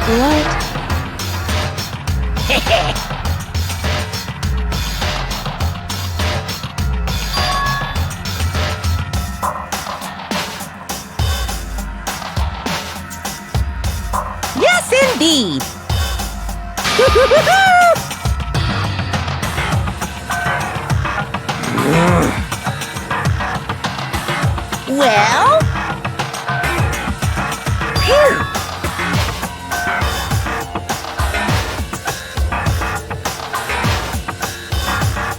What? Yes, indeed! Well? Here!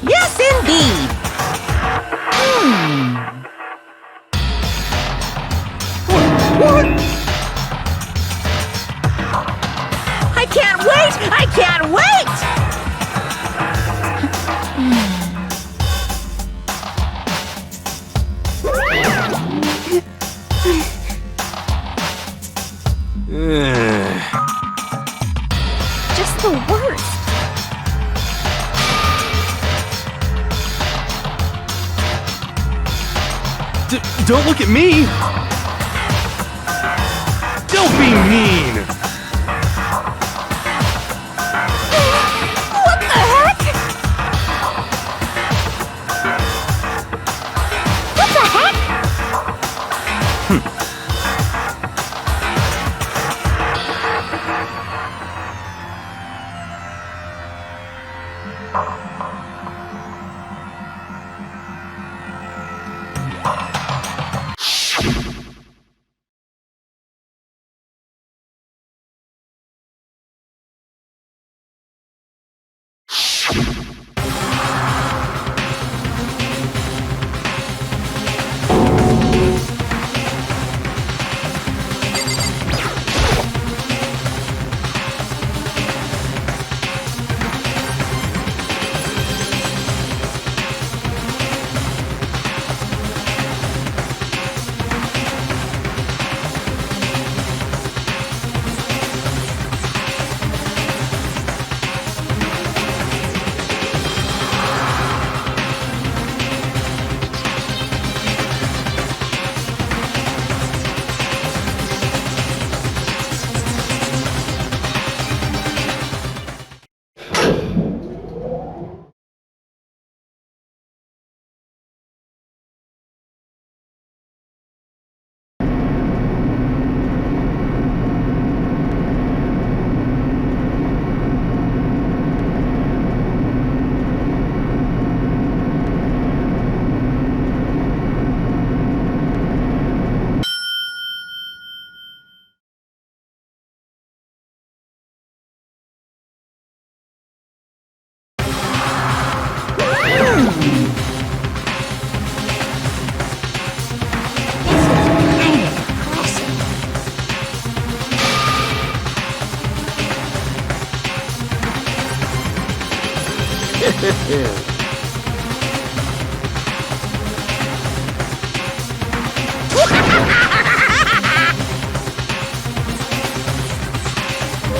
Yes, indeed! What? I can't wait! I can't wait! Just the worst. Don't look at me! Don't be mean! What the heck? What the heck?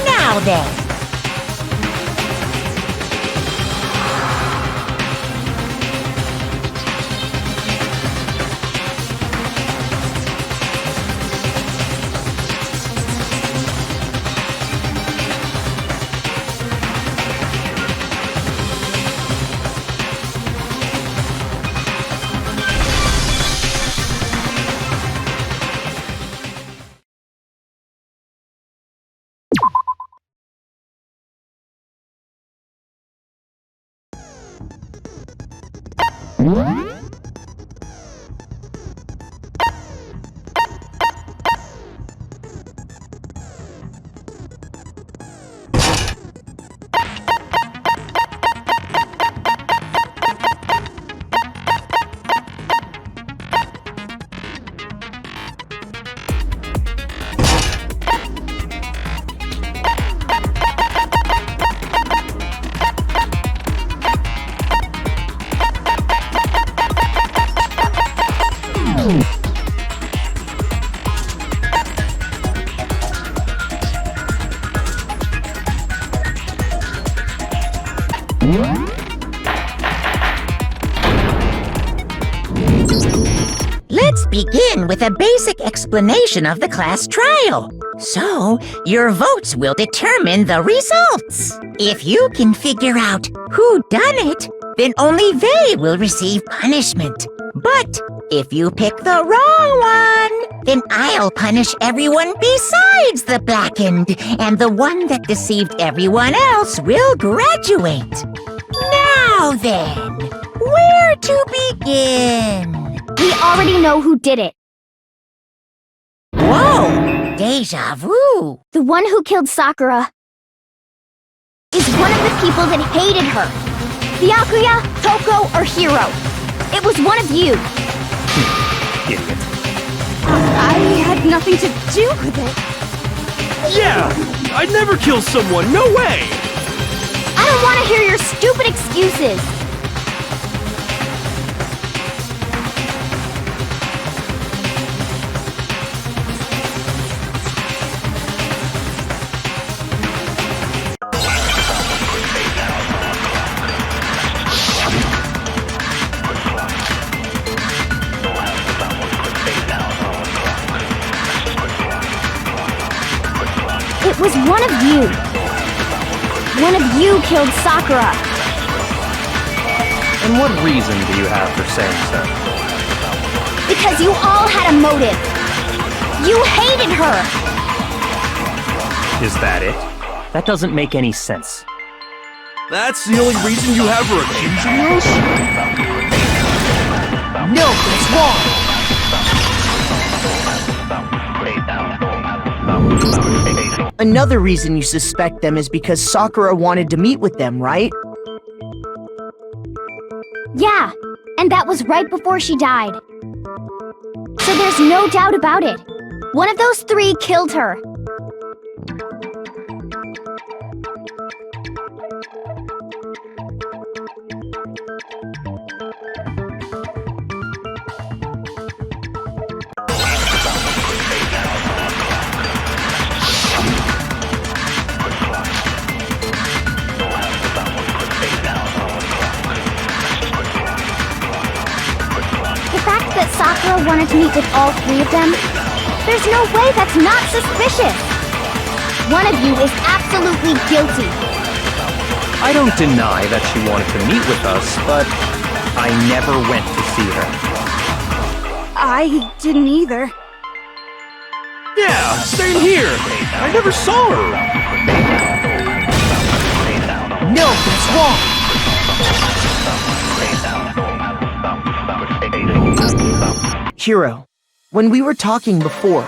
Now then. Let's begin with a basic explanation of the class trial. So, your votes will determine the results. If you can figure out who done it, then only they will receive punishment. But if you pick the wrong one, then I'll punish everyone besides the blackened, and the one that deceived everyone else will graduate. Now then, where to begin? We already know who did it. Whoa! Deja vu! The one who killed Sakura is one of the people that hated her. Byakuya, Toko, or Hiro. It was one of you. Idiot. I had nothing to do with it. Yeah! I'd never kill someone, no way! I don't want to hear your stupid excuses. It was one of you. One of you killed Sakura. And what reason do you have for saying so? Because you all had a motive. You hated her. Is that it? That doesn't make any sense. That's the only reason you have for accusing us? No, that's wrong! Another reason you suspect them is because Sakura wanted to meet with them, right? Yeah, and that was right before she died. So there's no doubt about it. One of those three killed her. That Sakura wanted to meet with all three of them? There's no way that's not suspicious! One of you is absolutely guilty. I don't deny that she wanted to meet with us, but I never went to see her. I didn't either. Yeah, same here! I never saw her! No, that's wrong! Hiro, when we were talking before,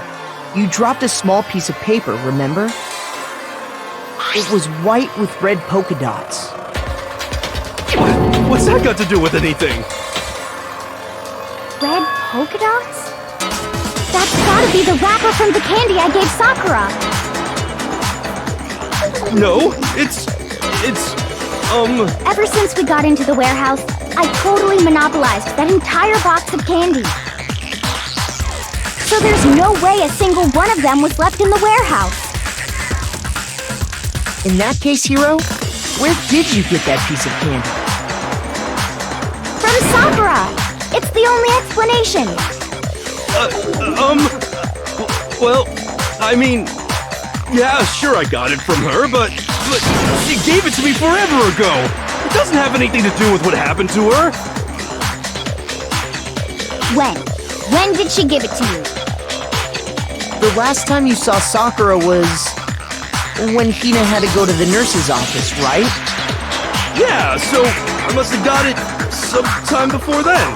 you dropped a small piece of paper, remember? It was white with red polka dots. What's that got to do with anything? Red polka dots? That's gotta be the wrapper from the candy I gave Sakura! No, it's... Ever since we got into the warehouse, I totally monopolized that entire box of candy. So there's no way a single one of them was left in the warehouse. In that case, Hiro, where did you get that piece of candy? From Sakura! It's the only explanation. Well, I mean... Yeah, sure I got it from her, but she gave it to me forever ago! It doesn't have anything to do with what happened to her! When? When did she give it to you? The last time you saw Sakura was... when Hina had to go to the nurse's office, right? Yeah, so I must have got it sometime before then.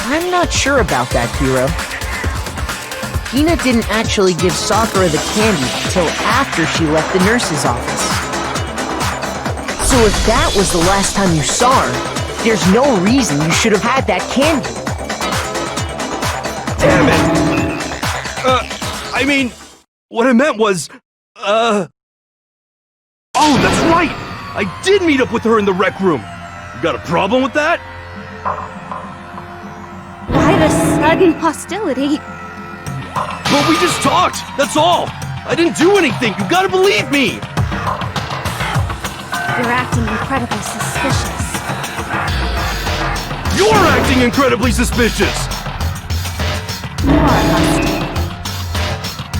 I'm not sure about that, Hiro. Hina didn't actually give Sakura the candy till after she left the nurse's office. So if that was the last time you saw her, there's no reason you should have had that candy. Damn it! I mean, what I meant was, Oh, that's right! I did meet up with her in the rec room. You got a problem with that? Why the sudden hostility? But we just talked, that's all! I didn't do anything, you gotta believe me! You're acting incredibly suspicious. You're acting incredibly suspicious! More hostile.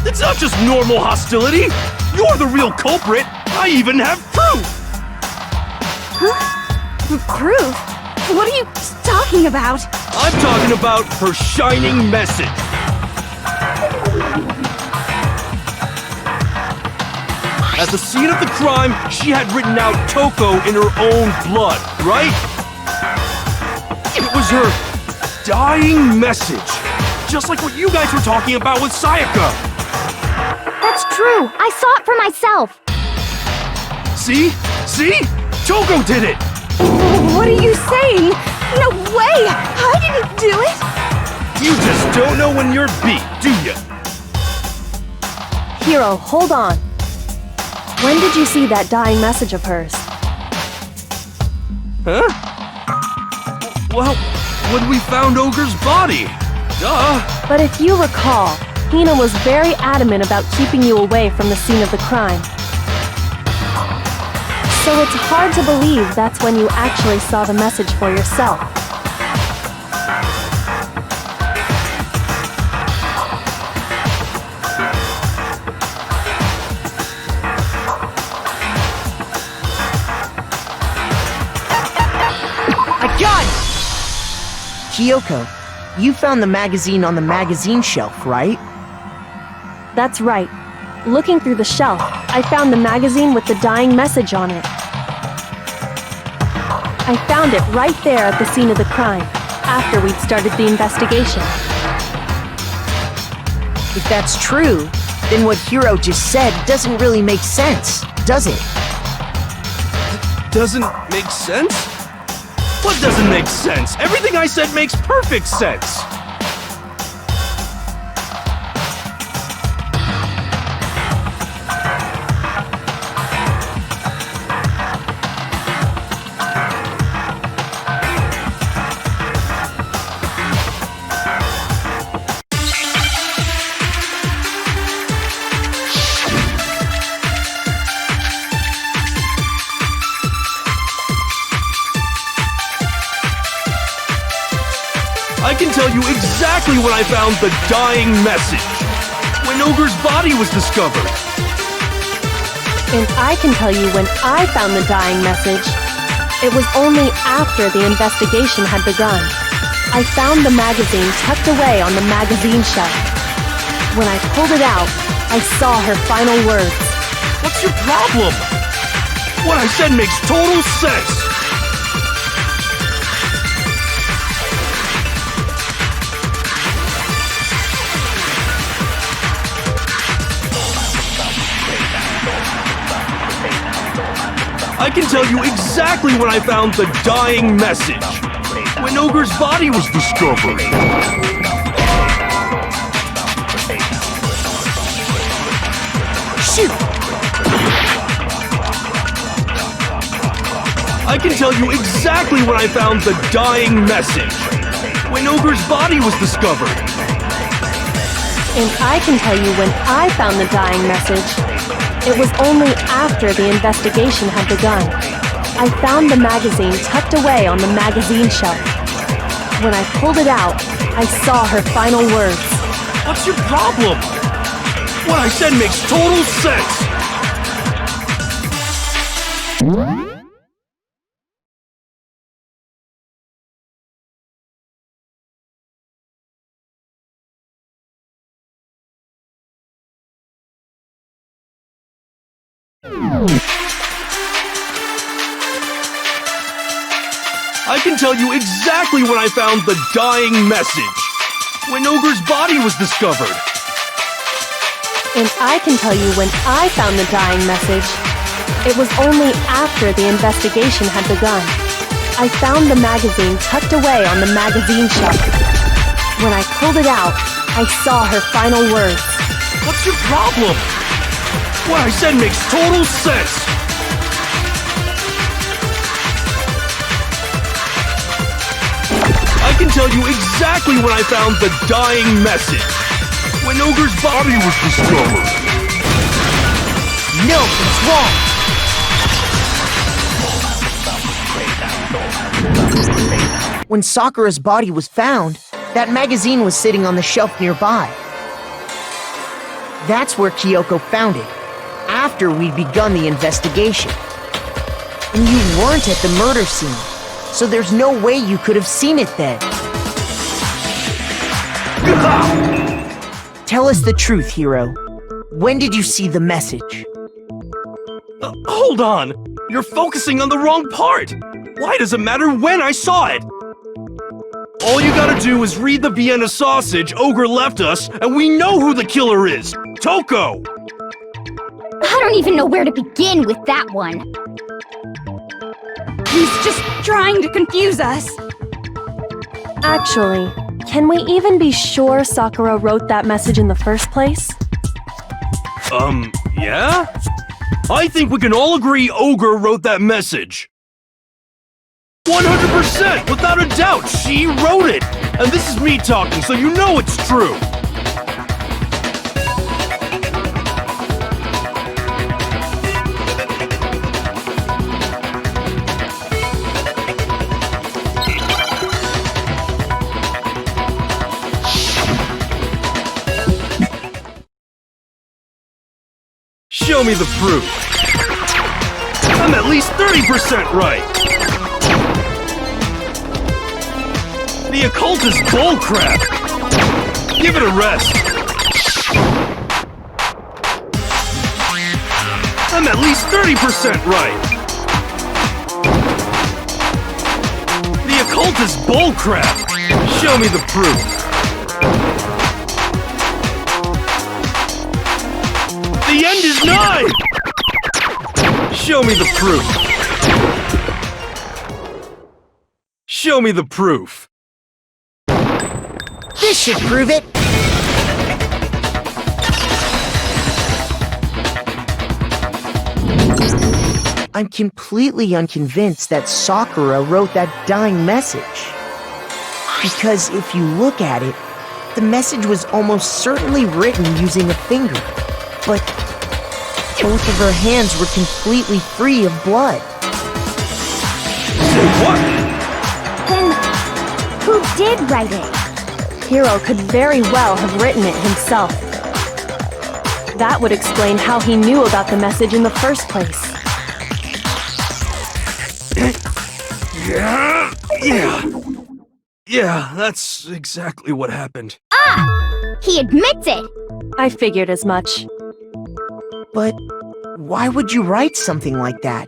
It's not just normal hostility! You're the real culprit! I even have proof! Proof? What are you talking about? I'm talking about her shining message! At the scene of the crime, she had written out Toko in her own blood, right? It was her dying message. Just like what you guys were talking about with Sayaka. That's true. I saw it for myself. See? See? Toko did it! What are you saying? No way! I didn't do it! You just don't know when you're beat, do you? Hiro, hold on. When did you see that dying message of hers? Huh? Well, when we found Ogre's body. Duh. But if you recall, Hina was very adamant about keeping you away from the scene of the crime. So it's hard to believe that's when you actually saw the message for yourself. I got it! Kyoko, you found the magazine on the magazine shelf, right? That's right. Looking through the shelf, I found the magazine with the dying message on it. I found it right there at the scene of the crime, after we'd started the investigation. If that's true, then what Hiro just said doesn't really make sense, does it? Doesn't make sense? What doesn't make sense? Everything I said makes perfect sense! I can tell you exactly when I found the dying message. When Ogre's body was discovered. And I can tell you when I found the dying message. It was only after the investigation had begun. I found the magazine tucked away on the magazine shelf. When I pulled it out, I saw her final words. What's your problem? What I said makes total sense. I can tell you exactly when I found the dying message. When Ogre's body was discovered. Shoot! I can tell you exactly when I found the dying message. When Ogre's body was discovered. And I can tell you when I found the dying message. It was only after the investigation had begun. I found the magazine tucked away on the magazine shelf. When I pulled it out, I saw her final words. What's your problem? What I said makes total sense. I can tell you exactly when I found the dying message. When Ogre's body was discovered. And I can tell you when I found the dying message. It was only after the investigation had begun. I found the magazine tucked away on the magazine shelf. When I pulled it out, I saw her final words. What's your problem? What I said makes total sense! I can tell you exactly when I found the dying message. When Ogre's body was discovered. No, it's wrong. When Sakura's body was found, that magazine was sitting on the shelf nearby. That's where Kyoko found it, after we'd begun the investigation. And you weren't at the murder scene, so there's no way you could have seen it then. Tell us the truth, Hiro. When did you see the message? Hold on! You're focusing on the wrong part! Why does it matter when I saw it? All you gotta do is read the Vienna sausage Ogre left us, and we know who the killer is! Toko! I don't even know where to begin with that one. He's just trying to confuse us. Actually, can we even be sure Sakura wrote that message in the first place? Yeah? I think we can all agree Ogre wrote that message. 100%! Without a doubt, she wrote it! And this is me talking, so you know it's true! Show me the proof. I'm at least 30% right! The occult is bullcrap! Give it a rest! I'm at least 30% right! The occult is bullcrap! Show me the proof! The end is nigh! Show me the proof! Show me the proof! This should prove it! I'm completely unconvinced that Sakura wrote that dying message. Because if you look at it, the message was almost certainly written using a finger. But both of her hands were completely free of blood. What? Then, who did write it? Hiro could very well have written it himself. That would explain how he knew about the message in the first place. Yeah, that's exactly what happened. Ah! He admits it! I figured as much. But why would you write something like that?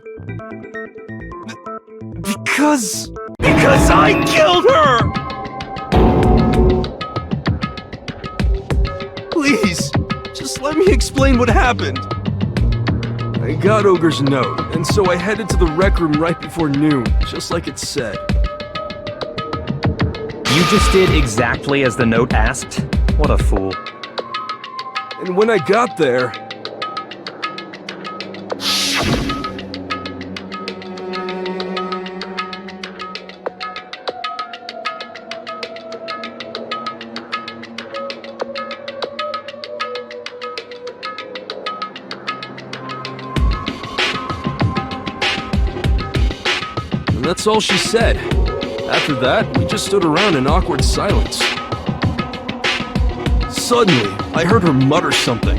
Because I killed her! Please, just let me explain what happened. I got Ogre's note, and so I headed to the rec room right before noon, just like it said. You just did exactly as the note asked? What a fool. And when I got there... And that's all she said. After that, we just stood around in awkward silence. Suddenly, I heard her mutter something.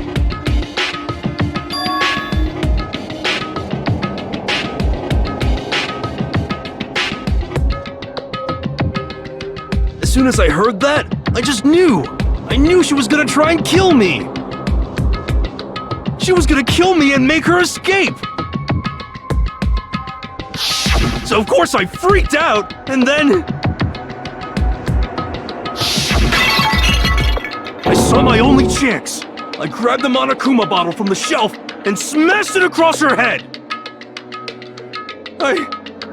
As soon as I heard that, I just knew! I knew she was gonna try and kill me! She was gonna kill me and make her escape! So of course I freaked out, and then... I saw my only chance! I grabbed the Monokuma bottle from the shelf and smashed it across her head! I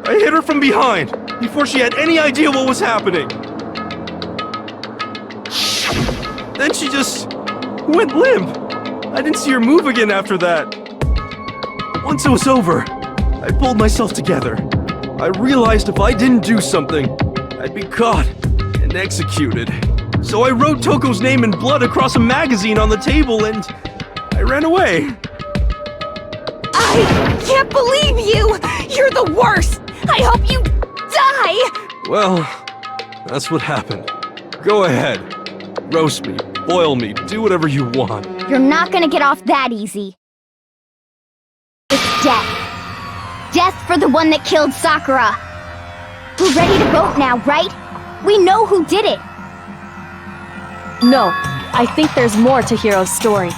hit her from behind, before she had any idea what was happening. Then she just went limp, I didn't see her move again after that. Once it was over, I pulled myself together. I realized if I didn't do something, I'd be caught and executed. So I wrote Toko's name in blood across a magazine on the table and I ran away. I can't believe you! You're the worst! I hope you die! Well, that's what happened. Go ahead. Roast me, boil me, do whatever you want. You're not gonna get off that easy. It's death. Death for the one that killed Sakura. We're ready to vote now, right? We know who did it. No, I think there's more to Hiro's story.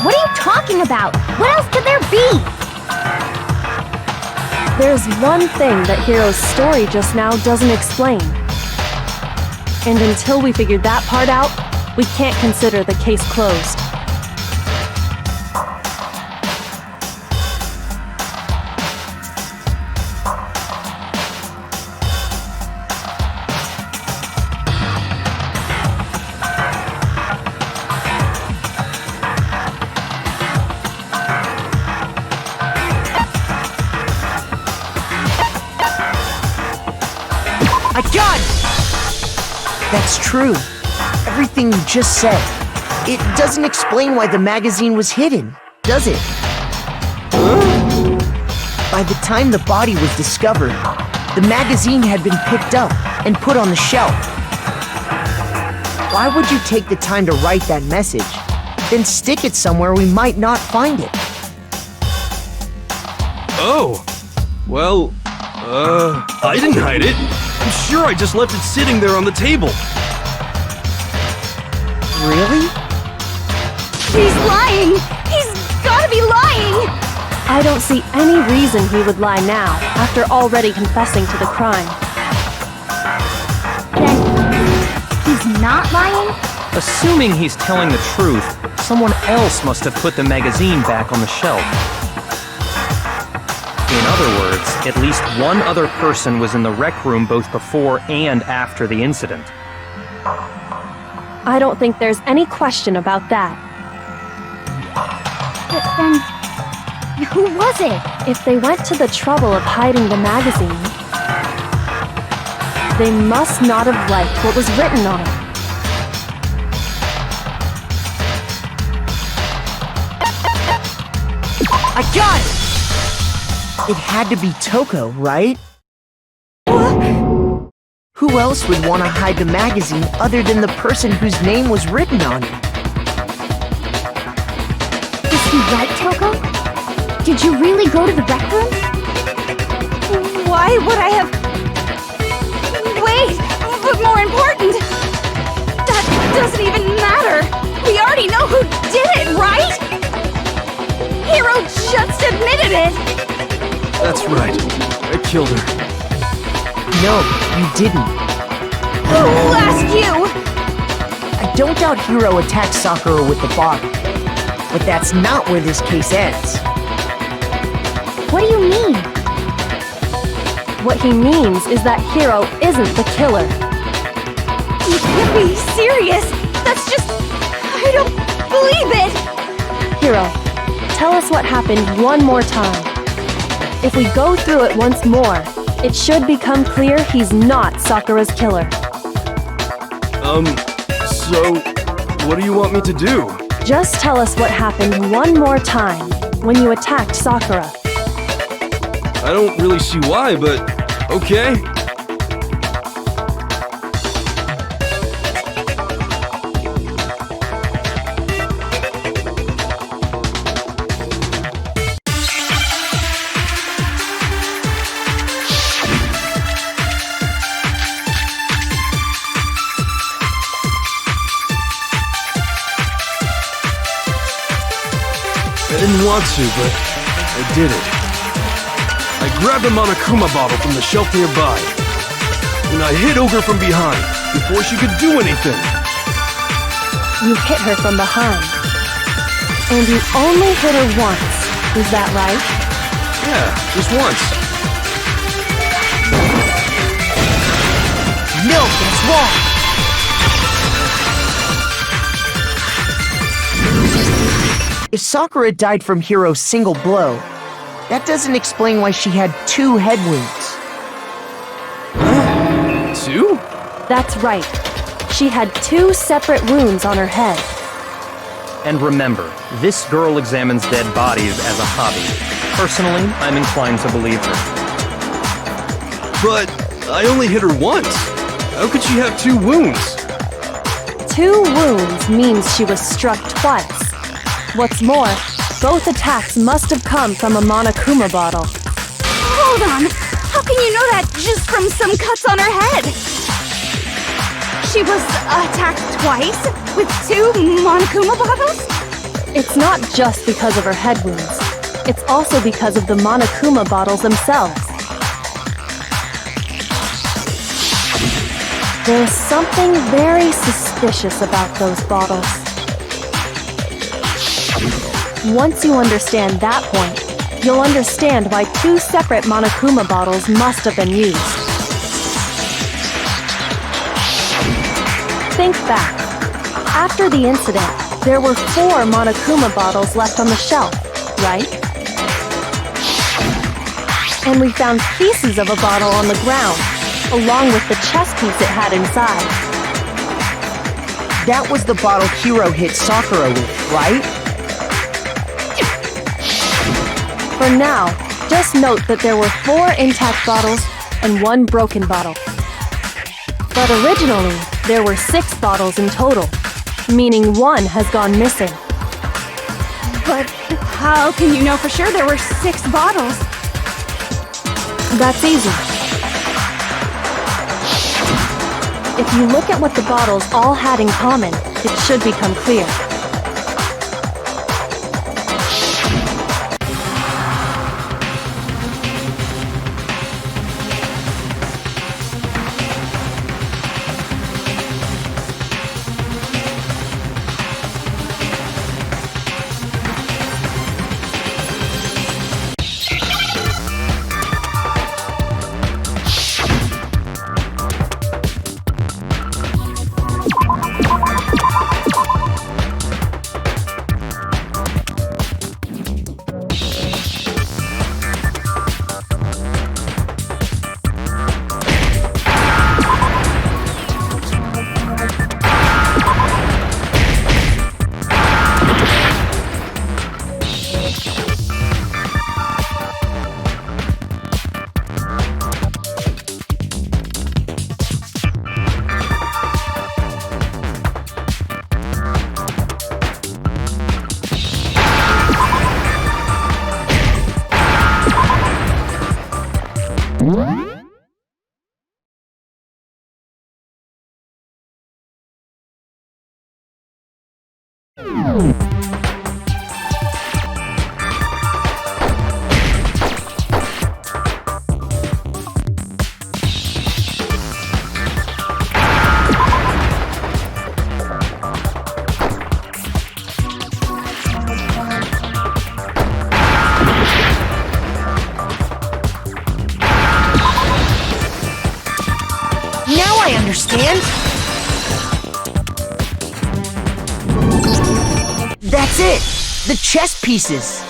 What are you talking about? What else could there be? There's one thing that Hiro's story just now doesn't explain. And until we figure that part out, we can't consider the case closed. I got it! That's true. Everything you just said. It doesn't explain why the magazine was hidden, does it? By the time the body was discovered, the magazine had been picked up and put on the shelf. Why would you take the time to write that message, then stick it somewhere we might not find it? Oh, well, I didn't hide it. I'm sure I just left it sitting there on the table. Really? He's lying! He's gotta be lying! I don't see any reason he would lie now, after already confessing to the crime. Then, he's not lying? Assuming he's telling the truth, someone else must have put the magazine back on the shelf. In other words, at least one other person was in the rec room both before and after the incident. I don't think there's any question about that. But then, who was it? If they went to the trouble of hiding the magazine, they must not have liked what was written on it. I got it! It had to be Toko, right? Who else would want to hide the magazine other than the person whose name was written on it? Is he right, Toko? Did you really go to the rec room? Why would I have... Wait! But more important! That doesn't even matter! We already know who did it, right? Hiro just admitted it! That's right. I killed her. No, you didn't. Who asked you? I don't doubt Hiro attacked Sakura with the bottle. But that's not where this case ends. What do you mean? What he means is that Hiro isn't the killer. You can't be serious! That's just... I don't believe it! Hiro, tell us what happened one more time. If we go through it once more, it should become clear he's not Sakura's killer. So, what do you want me to do? Just tell us what happened one more time when you attacked Sakura. I don't really see why, but okay. I didn't want to, but I did it. I grabbed a Monokuma bottle from the shelf nearby, and I hit Ogre from behind before she could do anything. You hit her from behind. And you only hit her once, is that right? Yeah, just once. No, that's wrong! If Sakura died from Hiro's single blow, that doesn't explain why she had 2 head wounds. 2? That's right. She had 2 separate wounds on her head. And remember, this girl examines dead bodies as a hobby. Personally, I'm inclined to believe her. But I only hit her once. How could she have 2 wounds? 2 wounds means she was struck twice. What's more, both attacks must have come from a Monokuma bottle. Hold on. How can you know that just from some cuts on her head? She was attacked twice with 2 Monokuma bottles? It's not just because of her head wounds. It's also because of the Monokuma bottles themselves. There's something very suspicious about those bottles. Once you understand that point, you'll understand why 2 separate Monokuma bottles must have been used. Think back. After the incident, there were 4 Monokuma bottles left on the shelf, right? And we found pieces of a bottle on the ground, along with the chest piece it had inside. That was the bottle Hiro hit Sakura with, right? For now, just note that there were 4 intact bottles and 1 broken bottle. But originally, there were 6 bottles in total, meaning 1 has gone missing. But how can you know for sure there were 6 bottles? That's easy. If you look at what the bottles all had in common, it should become clear. Now I understand! That's it! The chess pieces!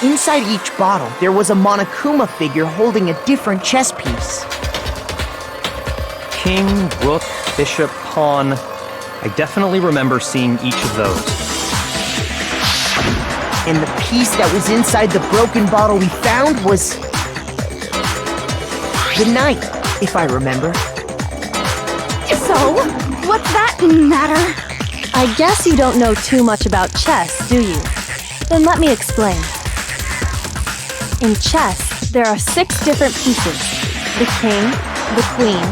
Inside each bottle, there was a Monokuma figure holding a different chess piece. King, rook, bishop, pawn. I definitely remember seeing each of those. And the piece that was inside the broken bottle we found was... the knight, if I remember. So, what's that matter? I guess you don't know too much about chess, do you? Then let me explain. In chess, there are 6 different pieces. The king, the queen,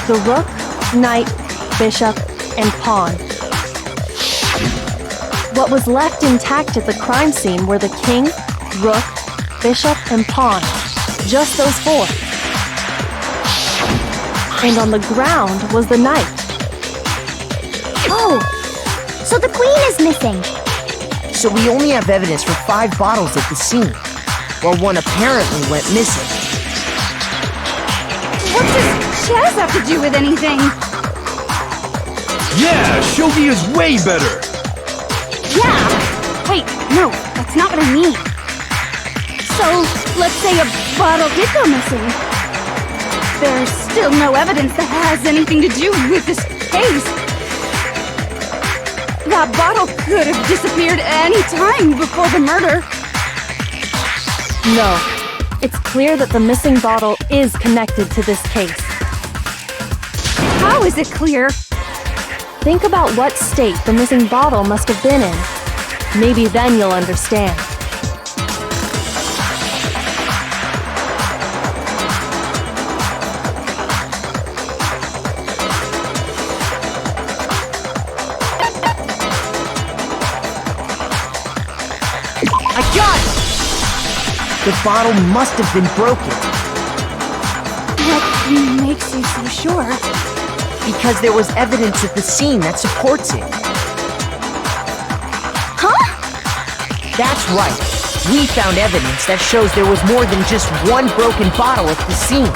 the rook, knight, bishop, and pawn. What was left intact at the crime scene were the king, rook, bishop, and pawn. Just those 4. And on the ground was the knight. Oh, so the queen is missing. So we only have evidence for 5 bottles at the scene, while 1 apparently went missing. What does chess have to do with anything? Yeah, shogi is way better. Yeah! Wait, no, that's not what I mean. So, let's say a bottle did go missing. There's still no evidence that has anything to do with this case. That bottle could have disappeared any time before the murder. No. It's clear that the missing bottle is connected to this case. How is it clear? Think about what state the missing bottle must have been in. Maybe then you'll understand. I got it! The bottle must have been broken. What makes you so sure? Because there was evidence at the scene that supports it. Huh? That's right. We found evidence that shows there was more than just one broken bottle at the scene.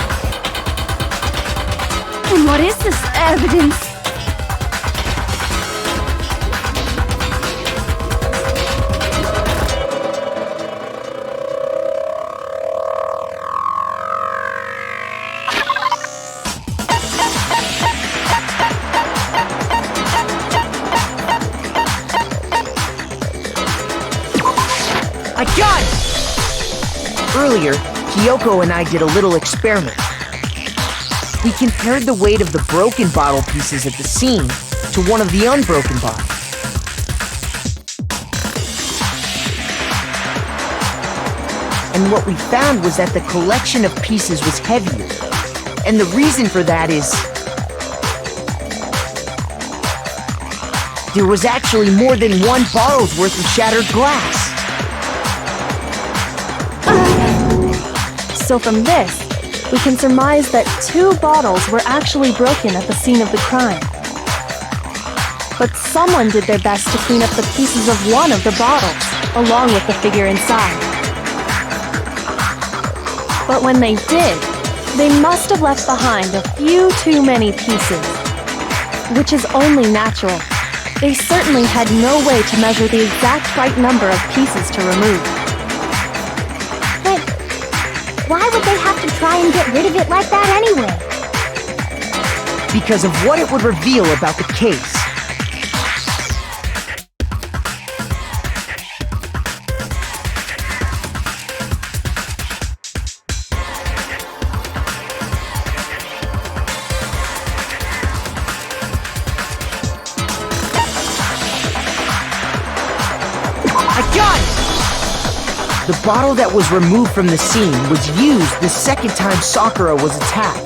And what is this evidence? I got it! Earlier, Kyoko and I did a little experiment. We compared the weight of the broken bottle pieces at the scene to one of the unbroken bottles. And what we found was that the collection of pieces was heavier. And the reason for that is there was actually more than one bottle's worth of shattered glass. So from this, we can surmise that 2 bottles were actually broken at the scene of the crime. But someone did their best to clean up the pieces of one of the bottles, along with the figure inside. But when they did, they must have left behind a few too many pieces, which is only natural. They certainly had no way to measure the exact right number of pieces to remove. But why would they have to try and get rid of it like that anyway? Because of what it would reveal about the case. I got it! The bottle that was removed from the scene was used the second time Sakura was attacked.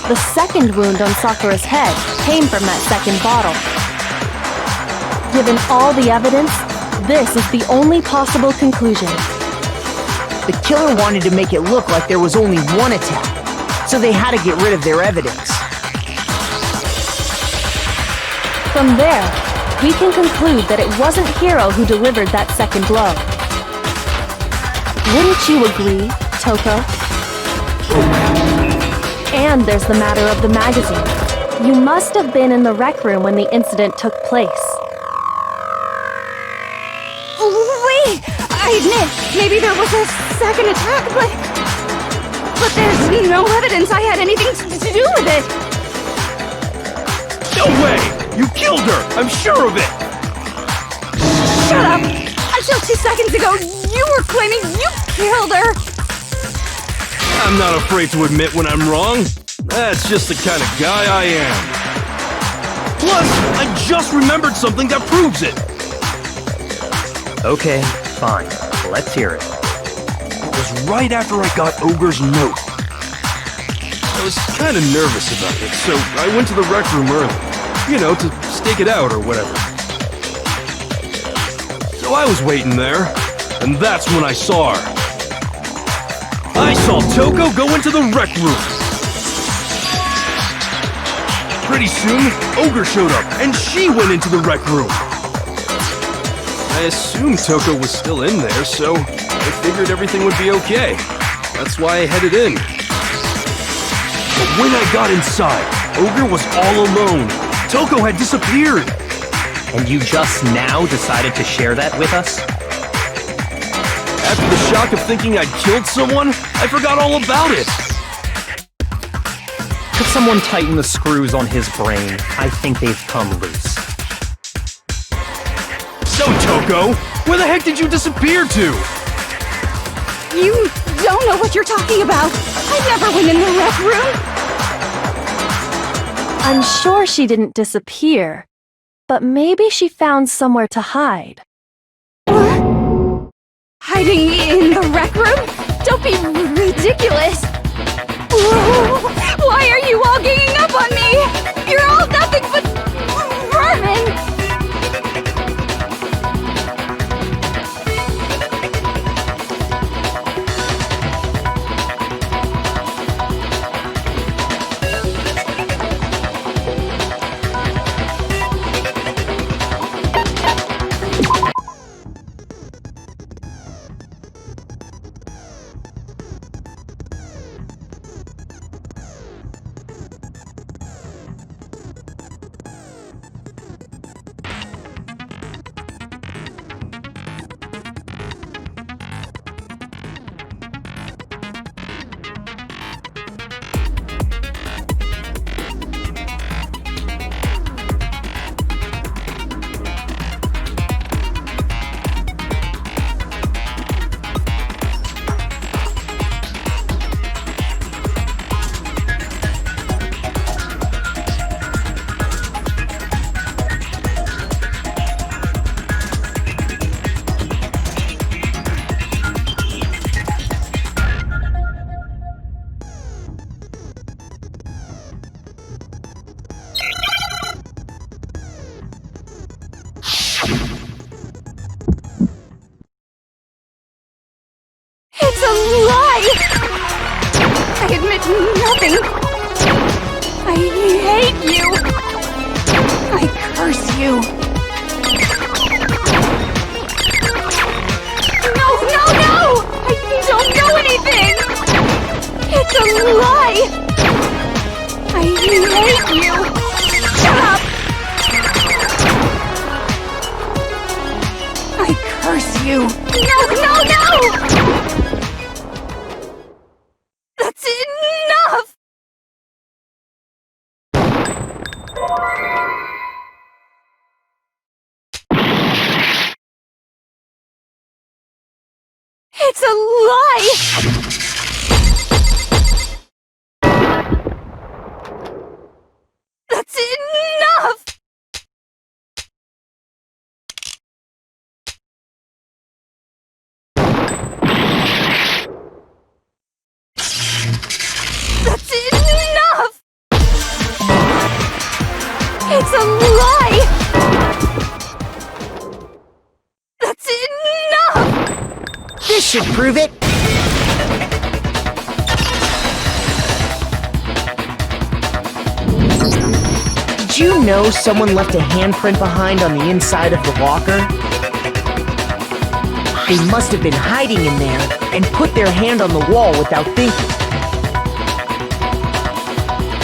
The second wound on Sakura's head came from that second bottle. Given all the evidence, this is the only possible conclusion. The killer wanted to make it look like there was only one attack, so they had to get rid of their evidence. From there, we can conclude that it wasn't Hiro who delivered that second blow. Wouldn't you agree, Toko? And there's the matter of the magazine. You must have been in the rec room when the incident took place. Wait! I admit, maybe there was a second attack, but there's no evidence I had anything to do with it. No way! You killed her! I'm sure of it! Shut up! Until 2 seconds ago, you were claiming you killed her! I'm not afraid to admit when I'm wrong. That's just the kind of guy I am. Plus, I just remembered something that proves it. Okay, fine. Let's hear it. It was right after I got Ogre's note. I was kind of nervous about it, so I went to the rec room early. You know, to stake it out or whatever. So I was waiting there, and that's when I saw her. I saw Toko go into the rec room. Pretty soon, Ogre showed up, and she went into the rec room. I assumed Toko was still in there, so I figured everything would be okay. That's why I headed in. But when I got inside, Ogre was all alone. Toko had disappeared. And you just now decided to share that with us? After the shock of thinking I'd killed someone, I forgot all about it. Could someone tighten the screws on his brain? I think they've come loose. So, Toko, where the heck did you disappear to? You don't know what you're talking about. I never went in the rec room. I'm sure she didn't disappear, but maybe she found somewhere to hide. Hiding in the rec room? Don't be ridiculous. Whoa, why are you all ganging up on me? You're all nothing but vermin. It's a lie! I admit nothing. I hate you. I curse you. No, no, no! I don't know anything! It's a lie! I hate you! Shut up! I curse you! No, no, no! That's enough! It's a lie! That's enough! That's enough! It's a lie! That's enough! This should prove it. Did you know someone left a handprint behind on the inside of the locker? They must have been hiding in there and put their hand on the wall without thinking.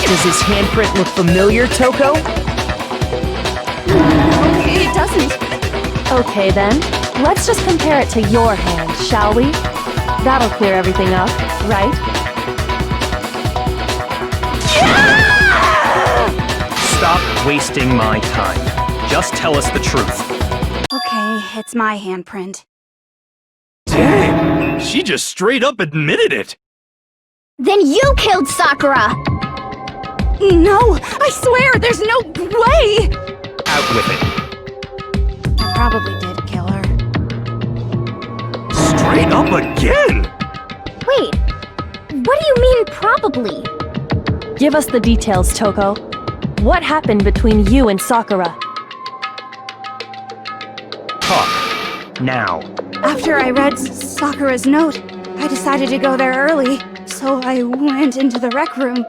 Does his handprint look familiar, Toko? No, it doesn't. Okay then, let's just compare it to your hand, shall we? That'll clear everything up, right? Stop wasting my time. Just tell us the truth. Okay, it's my handprint. Dang, she just straight up admitted it. Then you killed Sakura! No, I swear, there's no way! Out with it. I probably did kill her. Straight up again? Wait, what do you mean probably? Give us the details, Toko. What happened between you and Sakura? Talk. Now. After I read Sakura's note, I decided to go there early, so I went into the rec room.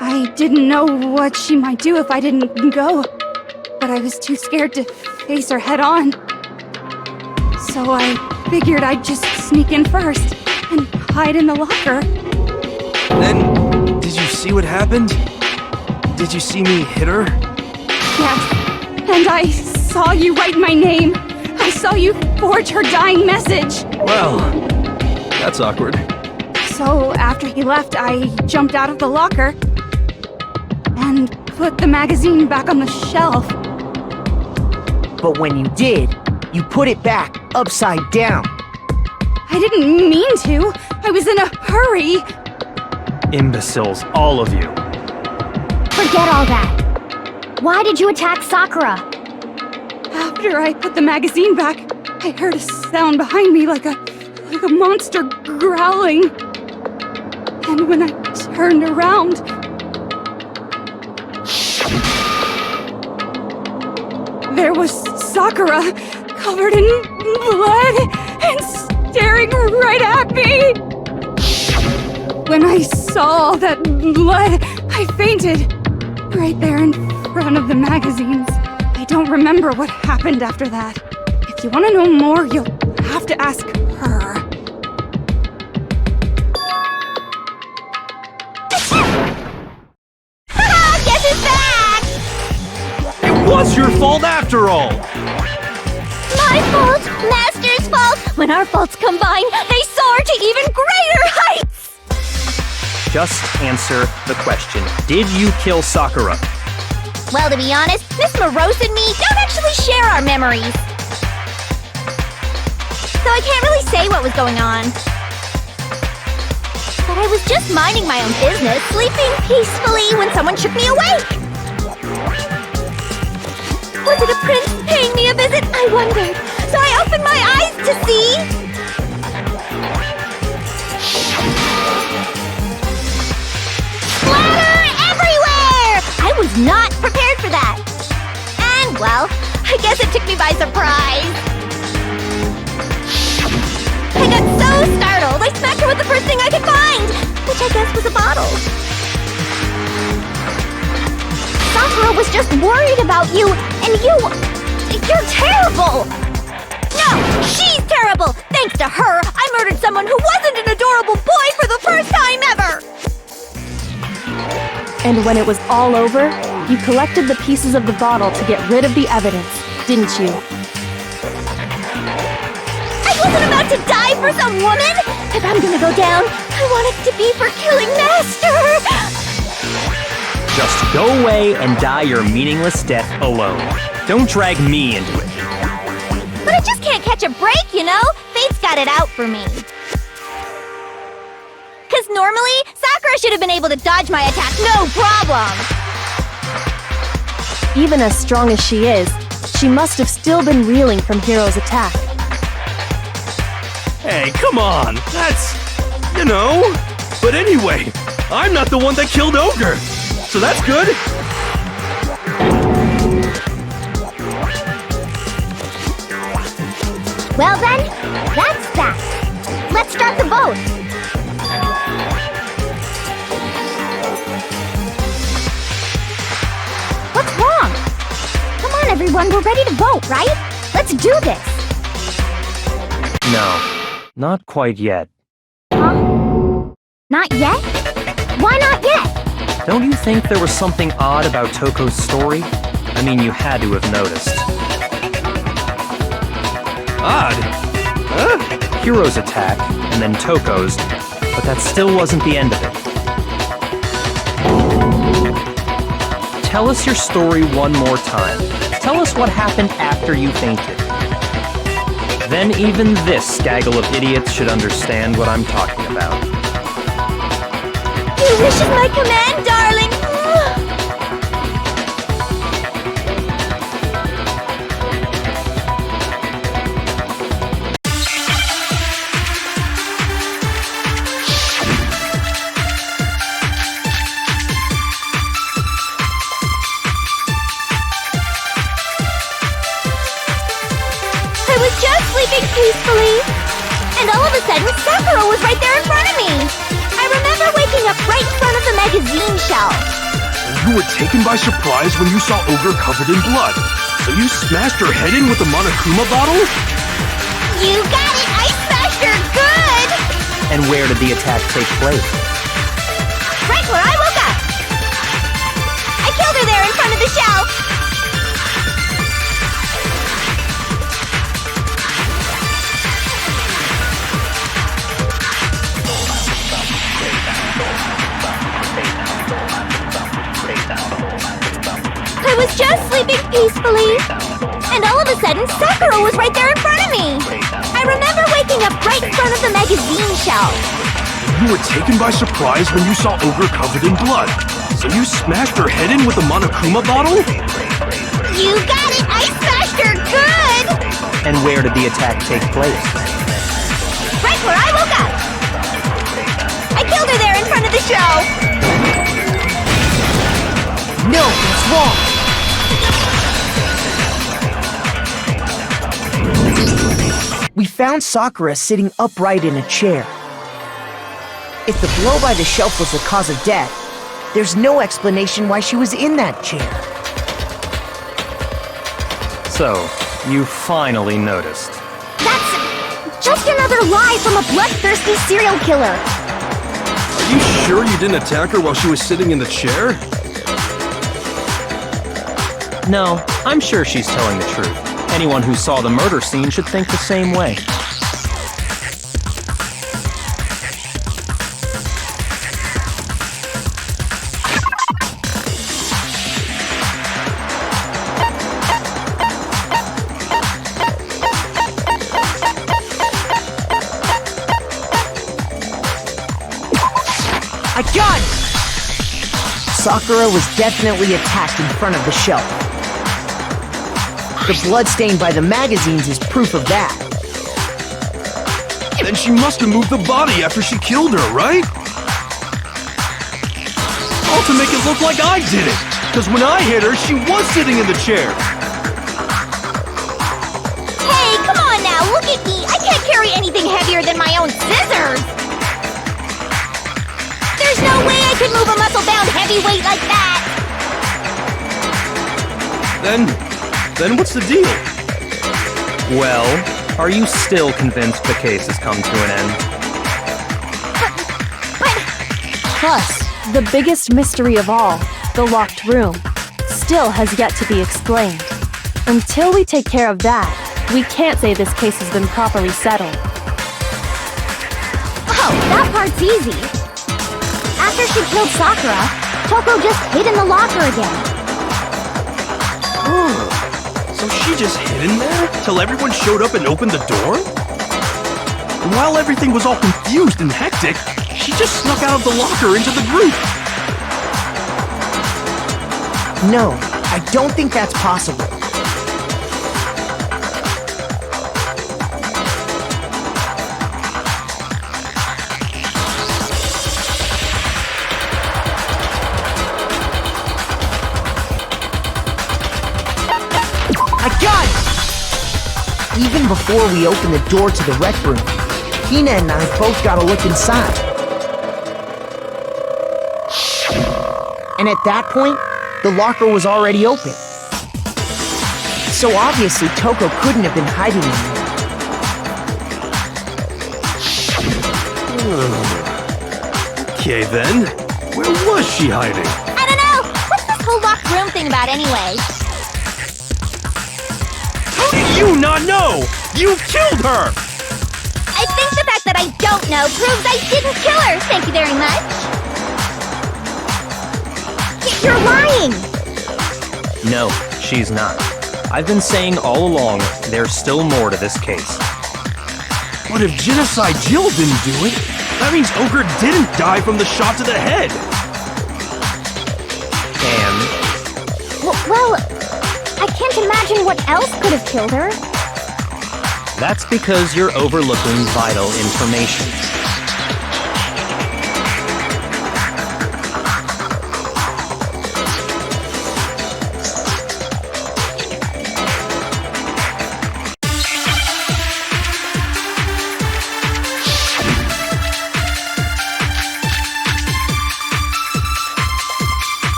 I didn't know what she might do if I didn't go, but I was too scared to face her head on. So I figured I'd just sneak in first and hide in the locker. Then, did you see what happened? Did you see me hit her? Yes, And I saw you write my name. I saw you forge her dying message. Well, that's awkward. So after he left, I jumped out of the locker and put the magazine back on the shelf. But when you did, you put it back upside down. I didn't mean to. I was in a hurry. Imbeciles, all of you. Forget all that. Why did you attack Sakura? After I put the magazine back, I heard a sound behind me like a monster growling. And when I turned around, there was Sakura, covered in blood and staring right at me. When I saw that blood, I fainted right there in front of the magazines. I don't remember what happened after that. If you want to know more, you'll have to ask her. Guess who's back? It was your fault after all! My fault, Master's fault. When our faults combine, they soar to even greater heights. Just answer the question. Did you kill Sakura? Well, to be honest, Miss Morose and me don't actually share our memories. So I can't really say what was going on. But I was just minding my own business, sleeping peacefully when someone shook me awake. Was it a prince paying me a visit? I wondered. So I opened my eyes to see... splatter everywhere! I was not prepared for that. And, well, I guess it took me by surprise. I got so startled, I smacked her with the first thing I could find, which I guess was a bottle. Sakura was just worried about you, and you're terrible! No, she's terrible! Thanks to her, I murdered someone who wasn't an adorable boy for the first time ever! And when it was all over, you collected the pieces of the bottle to get rid of the evidence, didn't you? I wasn't about to die for some woman! If I'm gonna go down, I want it to be for killing Master! Just go away and die your meaningless death alone. Don't drag me into it. But I just can't catch a break, you know? Fate's got it out for me. Because normally, Sakura should have been able to dodge my attack, no problem! Even as strong as she is, she must have still been reeling from Hiro's attack. Hey, come on! That's... you know... But anyway, I'm not the one that killed Ogre! So that's good! Well then, that's that. Let's start the vote. What's wrong? Come on, everyone, we're ready to vote, right? Let's do this. No, not quite yet. Huh? Not yet? Why not yet? Don't you think there was something odd about Toko's story? I mean, you had to have noticed. Odd? Huh? Hiro's attack, and then Toko's, but that still wasn't the end of it. Tell us your story one more time. Tell us what happened after you fainted. Then even this gaggle of idiots should understand what I'm talking about. Your wish is my command, darling! I was just sleeping peacefully, and all of a sudden, Sakura was right there in front of me! I remember waking up right in front of the magazine shelf. You were taken by surprise when you saw Ogre covered in blood. So you smashed her head in with the Monokuma bottle? You got it! I smashed her good! And where did the attack take place? Right where I woke up! I killed her there in front of the shelf! was just sleeping peacefully. And all of a sudden, Sakura was right there in front of me. I remember waking up right in front of the magazine shelf. You were taken by surprise when you saw Ogre covered in blood. So you smashed her head in with a Monokuma bottle? You got it! I smashed her good! And where did the attack take place? Right where I woke up! I killed her there in front of the show! No, that's wrong! We found Sakura sitting upright in a chair. If the blow by the shelf was the cause of death, there's no explanation why she was in that chair. So, you finally noticed. That's just another lie from a bloodthirsty serial killer. Are you sure you didn't attack her while she was sitting in the chair? No, I'm sure she's telling the truth. Anyone who saw the murder scene should think the same way. I got it! Sakura was definitely attacked in front of the shelf. The blood stain by the magazines is proof of that. Then she must have moved the body after she killed her, right? All to make it look like I did it! Because when I hit her, she was sitting in the chair! Hey, come on now, look at me! I can't carry anything heavier than my own scissors! There's no way I could move a muscle-bound heavyweight like that! Then what's the deal? Well, are you still convinced the case has come to an end? Plus, the biggest mystery of all, the locked room, still has yet to be explained. Until we take care of that, we can't say this case has been properly settled. Oh, that part's easy. After she killed Sakura, Toko just hid in the locker again. Oh, so she just hid in there till everyone showed up and opened the door? And while everything was all confused and hectic, she just snuck out of the locker into the group. No, I don't think that's possible. I got it! Even before we open the door to the rec room, Hina and I both got a look inside. And at that point, the locker was already open. So obviously Toko couldn't have been hiding in there. Okay then, where was she hiding? I don't know! What's this whole locked room thing about anyway? How do you not know? You killed her! I think the fact that I don't know proves I didn't kill her! Thank you very much! You're lying! No, she's not. I've been saying all along, there's still more to this case. But if Genocide Jill didn't do it, that means Ogre didn't die from the shot to the head! And Well, I can't imagine what else could have killed her. that's because you're overlooking vital information.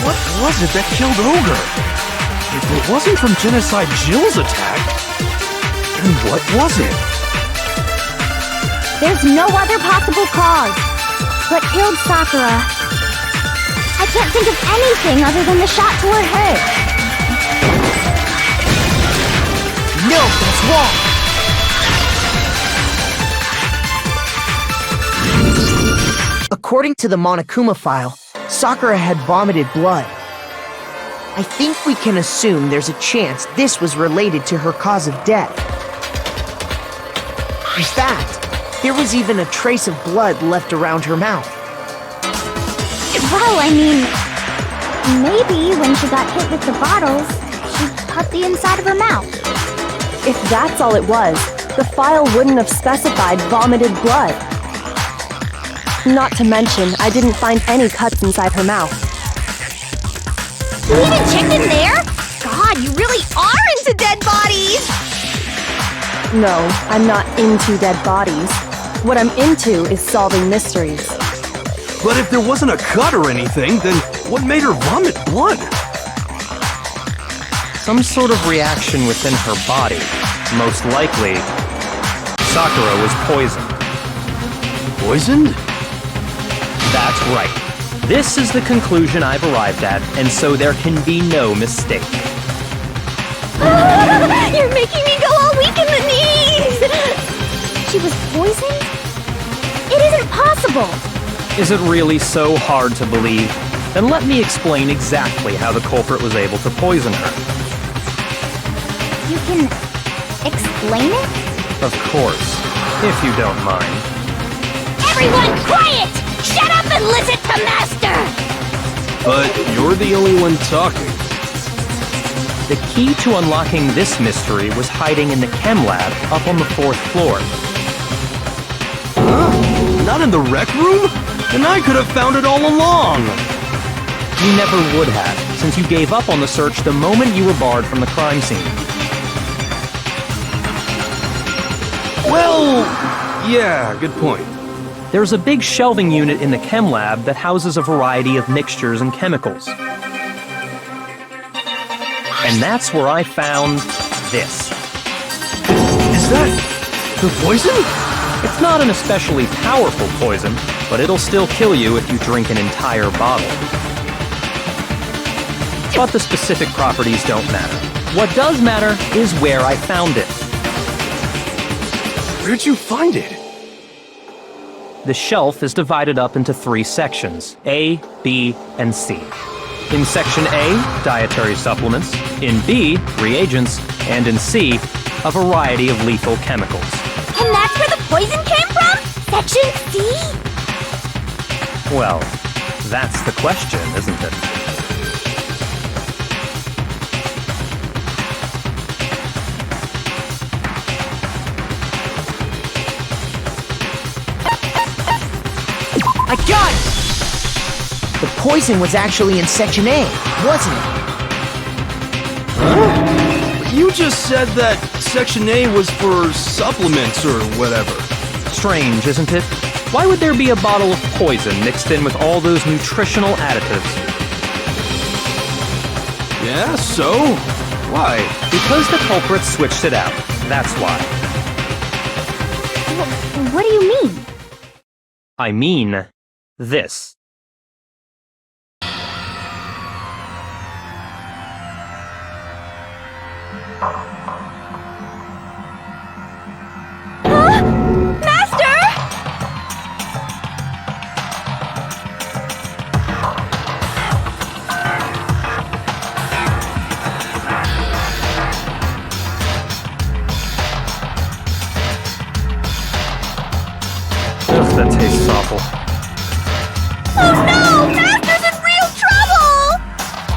What was it that killed Ogre? If it wasn't from Genocide Jill's attack, then what was it? There's no other possible cause. What killed Sakura? I can't think of anything other than the shot to her head. No, that's wrong! According to the Monokuma file, Sakura had vomited blood. I think we can assume there's a chance this was related to her cause of death. In fact, there was even a trace of blood left around her mouth. Well, I mean, maybe when she got hit with the bottles, she cut the inside of her mouth. If that's all it was, the file wouldn't have specified vomited blood. Not to mention, I didn't find any cuts inside her mouth. You even checked in there? God, you really are into dead bodies! No, I'm not into dead bodies. What I'm into is solving mysteries. But if there wasn't a cut or anything, then what made her vomit blood? Some sort of reaction within her body. Most likely, Sakura was poisoned. Poisoned? That's right. This is the conclusion I've arrived at, and so there can be no mistake. You're making me go all weak in the knees! She was poisoned? It isn't possible! Is it really so hard to believe? Then let me explain exactly how the culprit was able to poison her. You can explain it? Of course, if you don't mind. Everyone quiet! Shut up and listen to Master! But you're the only one talking. The key to unlocking this mystery was hiding in the chem lab up on the 4th floor. Huh? Not in the rec room? Then I could have found it all along! You never would have, since you gave up on the search the moment you were barred from the crime scene. Well, yeah, good point. There's a big shelving unit in the chem lab that houses a variety of mixtures and chemicals. And that's where I found this. Is that the poison? It's not an especially powerful poison, but it'll still kill you if you drink an entire bottle. But the specific properties don't matter. What does matter is where I found it. Where'd you find it? The shelf is divided up into 3 sections, A, B, and C. In Section A, dietary supplements. In B, reagents. And in C, a variety of lethal chemicals. And that's where the poison came from? Section C? Well, that's the question, isn't it? I got it! The poison was actually in Section A, wasn't it? Huh? You just said that Section A was for supplements or whatever. Strange, isn't it? Why would there be a bottle of poison mixed in with all those nutritional additives? Yeah, so? Why? Because the culprit switched it out. That's why. What do you mean? I mean, this. Master! Ugh, that tastes awful. Oh no! Master's in real trouble!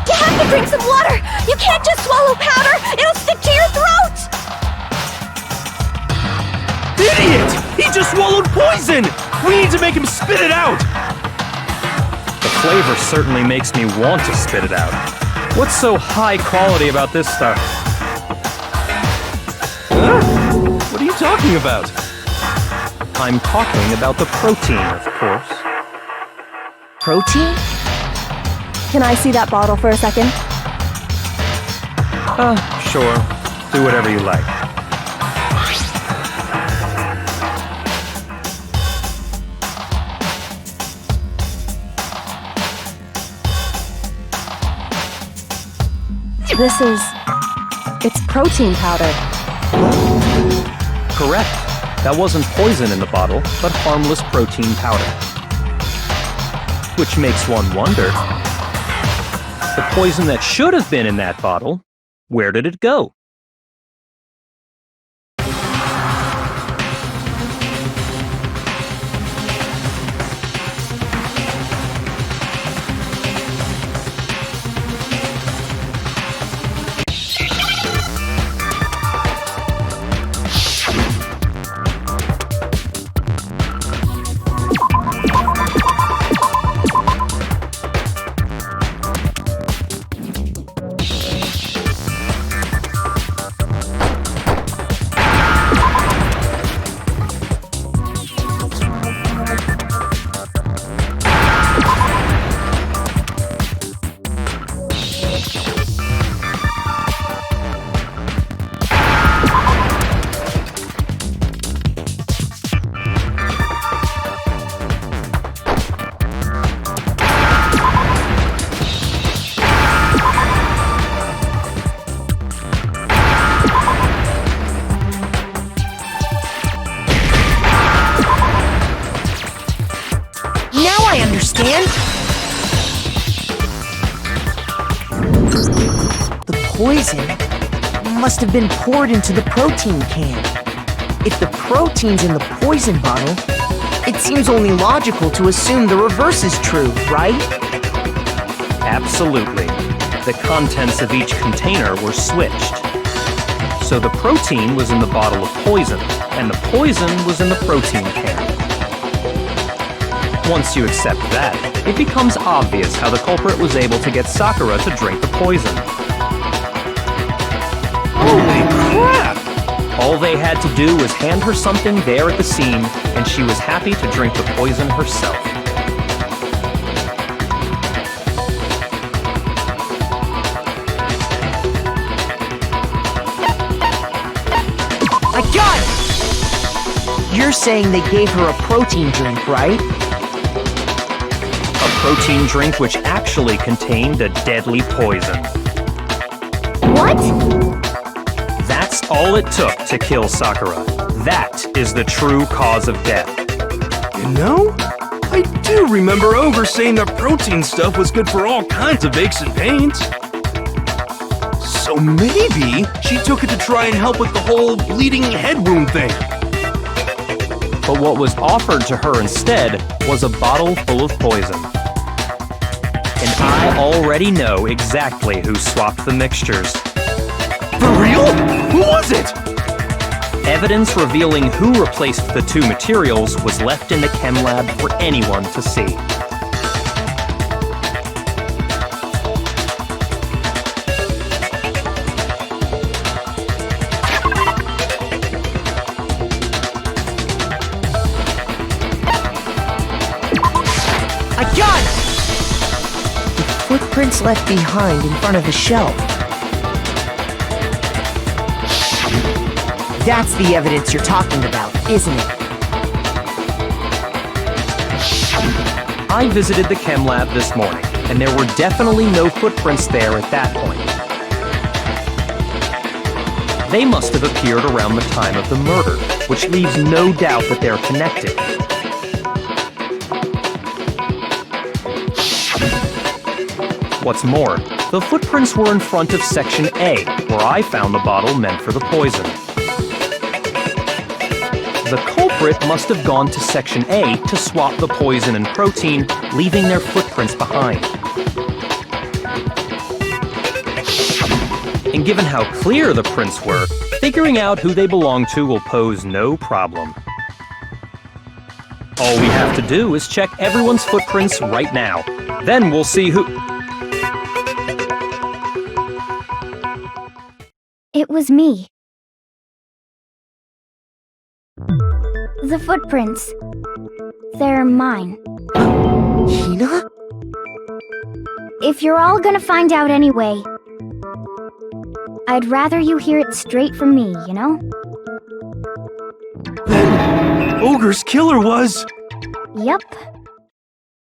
You have to drink some water! You can't just swallow powder! It'll stick to your throat! Idiot! He just swallowed poison! We need to make him spit it out! The flavor certainly makes me want to spit it out. What's so high quality about this stuff? Huh? What are you talking about? I'm talking about the protein, of course. Protein? Can I see that bottle for a second? Sure. Do whatever you like. It's protein powder. Correct. That wasn't poison in the bottle, but harmless protein powder. which makes one wonder. The poison that should have been in that bottle, where did it go? The poison must have been poured into the protein can. If the protein's in the poison bottle, it seems only logical to assume the reverse is true, right? Absolutely. The contents of each container were switched. So the protein was in the bottle of poison, and the poison was in the protein can. Once you accept that, it becomes obvious how the culprit was able to get Sakura to drink the poison. Holy crap! All they had to do was hand her something there at the scene, and she was happy to drink the poison herself. I got it! You're saying they gave her a protein drink, right? A protein drink which actually contained a deadly poison. What? That's all it took to kill Sakura. That is the true cause of death. You know, I do remember Ogre saying that protein stuff was good for all kinds of aches and pains. So maybe she took it to try and help with the whole bleeding head wound thing. But what was offered to her instead was a bottle full of poison. And I already know exactly who swapped the mixtures. For real? Who was it? Evidence revealing who replaced the two materials was left in the chem lab for anyone to see. I got it! The footprints left behind in front of the shelf. That's the evidence you're talking about, isn't it? I visited the chem lab this morning, and there were definitely no footprints there at that point. They must have appeared around the time of the murder, which leaves no doubt that they're connected. What's more, the footprints were in front of Section A, where I found the bottle meant for the poison. The culprit must have gone to Section A to swap the poison and protein, leaving their footprints behind. And given how clear the prints were, figuring out who they belong to will pose no problem. All we have to do is check everyone's footprints right now. Then we'll see who... It was me. The footprints. They're mine. Hina? If you're all gonna find out anyway, I'd rather you hear it straight from me, you know? Then Ogre's killer was... Yep.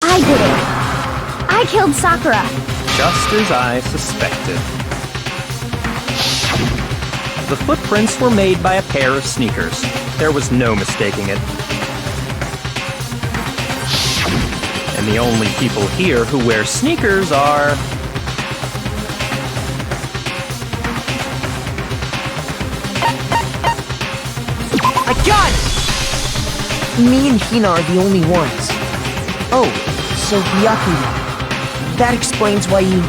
I did it. I killed Sakura. Just as I suspected. The footprints were made by a pair of sneakers. There was no mistaking it. And the only people here who wear sneakers are... I got it! Me and Hina are the only ones. Oh, so Byakuya. That explains why you...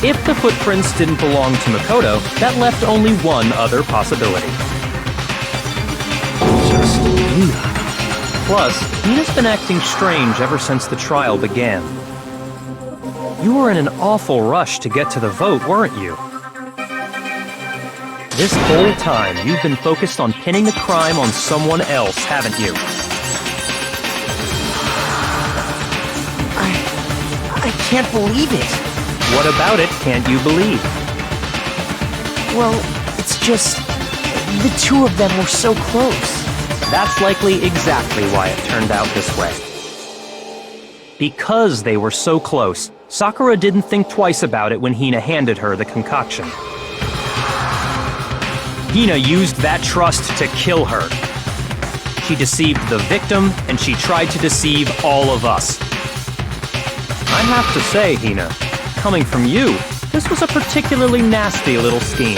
If the footprints didn't belong to Makoto, that left only one other possibility. Just Hina. Plus, Hina's been acting strange ever since the trial began. You were in an awful rush to get to the vote, weren't you? This whole time, you've been focused on pinning the crime on someone else, haven't you? I can't believe it. What about it can't you believe? Well, it's just... the two of them were so close. That's likely exactly why it turned out this way. Because they were so close, Sakura didn't think twice about it when Hina handed her the concoction. Hina used that trust to kill her. She deceived the victim, and she tried to deceive all of us. I have to say, Hina, coming from you, this was a particularly nasty little scheme.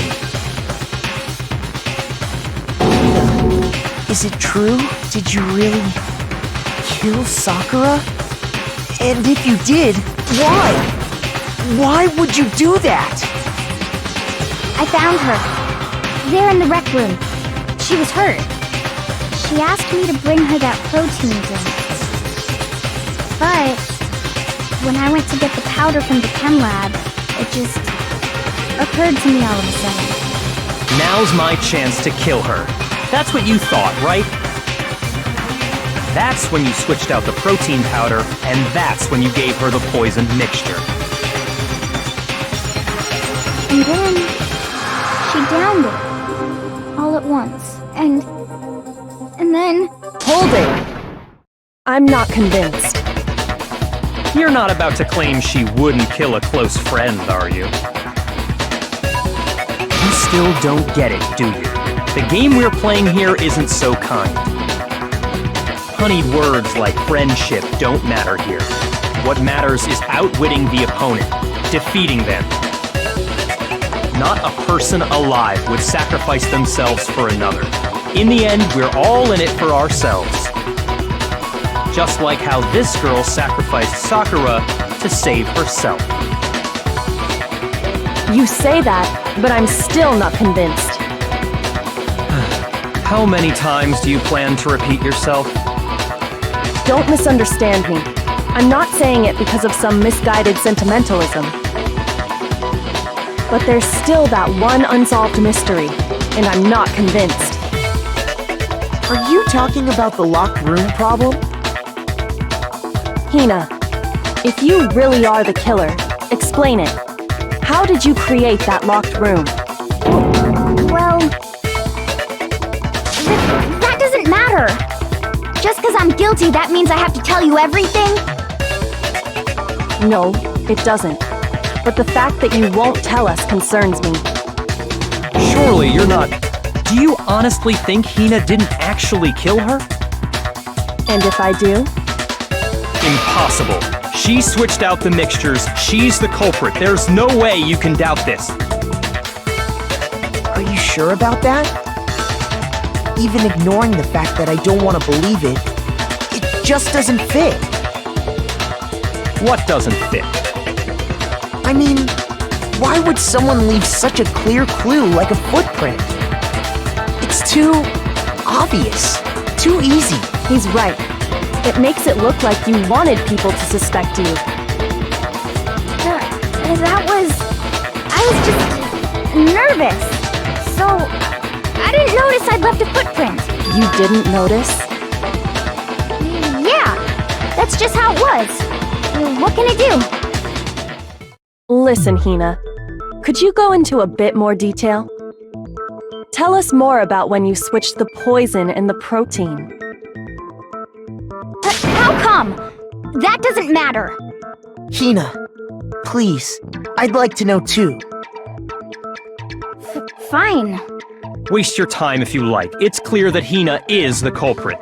Is it true? Did you really... kill Sakura? And if you did, why? Why would you do that? I found her. There in the rec room. She was hurt. She asked me to bring her that protein drink. But when I went to get the powder from the chem lab, it just occurred to me all of a sudden. Now's my chance to kill her. That's what you thought, right? That's when you switched out the protein powder, and that's when you gave her the poisoned mixture. And then she downed it all at once. And then... Hold it! I'm not convinced. You're not about to claim she wouldn't kill a close friend, are you? You still don't get it, do you? The game we're playing here isn't so kind. Honeyed words like friendship don't matter here. What matters is outwitting the opponent, defeating them. Not a person alive would sacrifice themselves for another. In the end, we're all in it for ourselves. Just like how this girl sacrificed Sakura to save herself. You say that, but I'm still not convinced. How many times do you plan to repeat yourself? Don't misunderstand me. I'm not saying it because of some misguided sentimentalism. But there's still that one unsolved mystery, and I'm not convinced. Are you talking about the locked room problem? Hina, if you really are the killer, explain it. How did you create that locked room? Well... that doesn't matter! Just because I'm guilty, that means I have to tell you everything? No, it doesn't. But the fact that you won't tell us concerns me. Surely you're not... Do you honestly think Hina didn't actually kill her? And if I do? Impossible. She switched out the mixtures. She's the culprit. There's no way you can doubt this. Are you sure about that? Even ignoring the fact that I don't want to believe it, it just doesn't fit. What doesn't fit? I mean, why would someone leave such a clear clue like a footprint? It's too obvious, too easy. He's right. It makes it look like you wanted people to suspect you. I was just nervous. So, I didn't notice I'd left a footprint. You didn't notice? Yeah, that's just how it was. What can I do? Listen, Hina. Could you go into a bit more detail? Tell us more about when you switched the poison and the protein. How come? That doesn't matter. Hina, please, I'd like to know too. Fine. Waste your time if you like. It's clear that Hina is the culprit.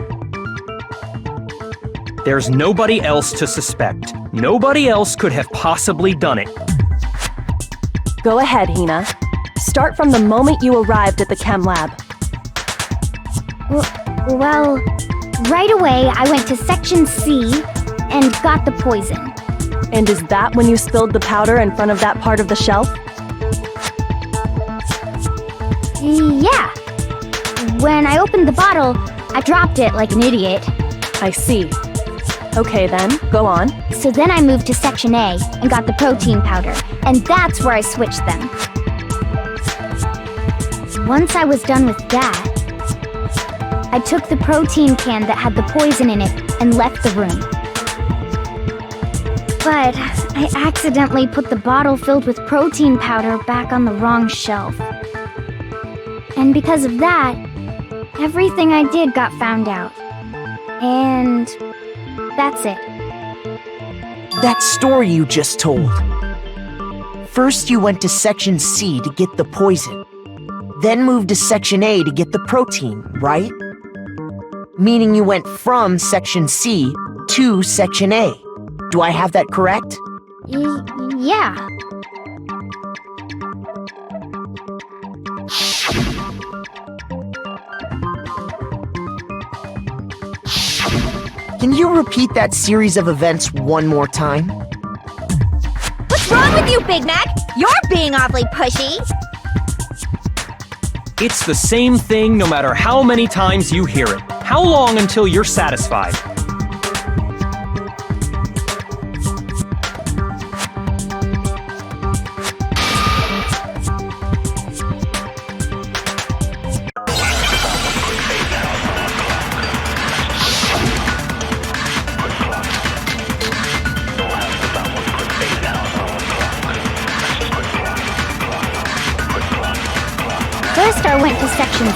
There's nobody else to suspect. Nobody else could have possibly done it. Go ahead, Hina. Start from the moment you arrived at the chem lab. Well, right away I went to Section C and got the poison. And is that when you spilled the powder in front of that part of the shelf? Yeah. When I opened the bottle, I dropped it like an idiot. I see. Okay then, go on. So then I moved to Section A and got the protein powder, and that's where I switched them. Once I was done with that, I took the protein can that had the poison in it and left the room. But I accidentally put the bottle filled with protein powder back on the wrong shelf. And because of that, everything I did got found out. And that's it. That story you just told. First you went to Section C to get the poison, then moved to Section A to get the protein, right? Meaning you went from Section C to Section A. Do I have that correct? Yeah. Can you repeat that series of events one more time? What's wrong with you, Big Mac? You're being awfully pushy. It's the same thing no matter how many times you hear it. How long until you're satisfied? First I went to Section C.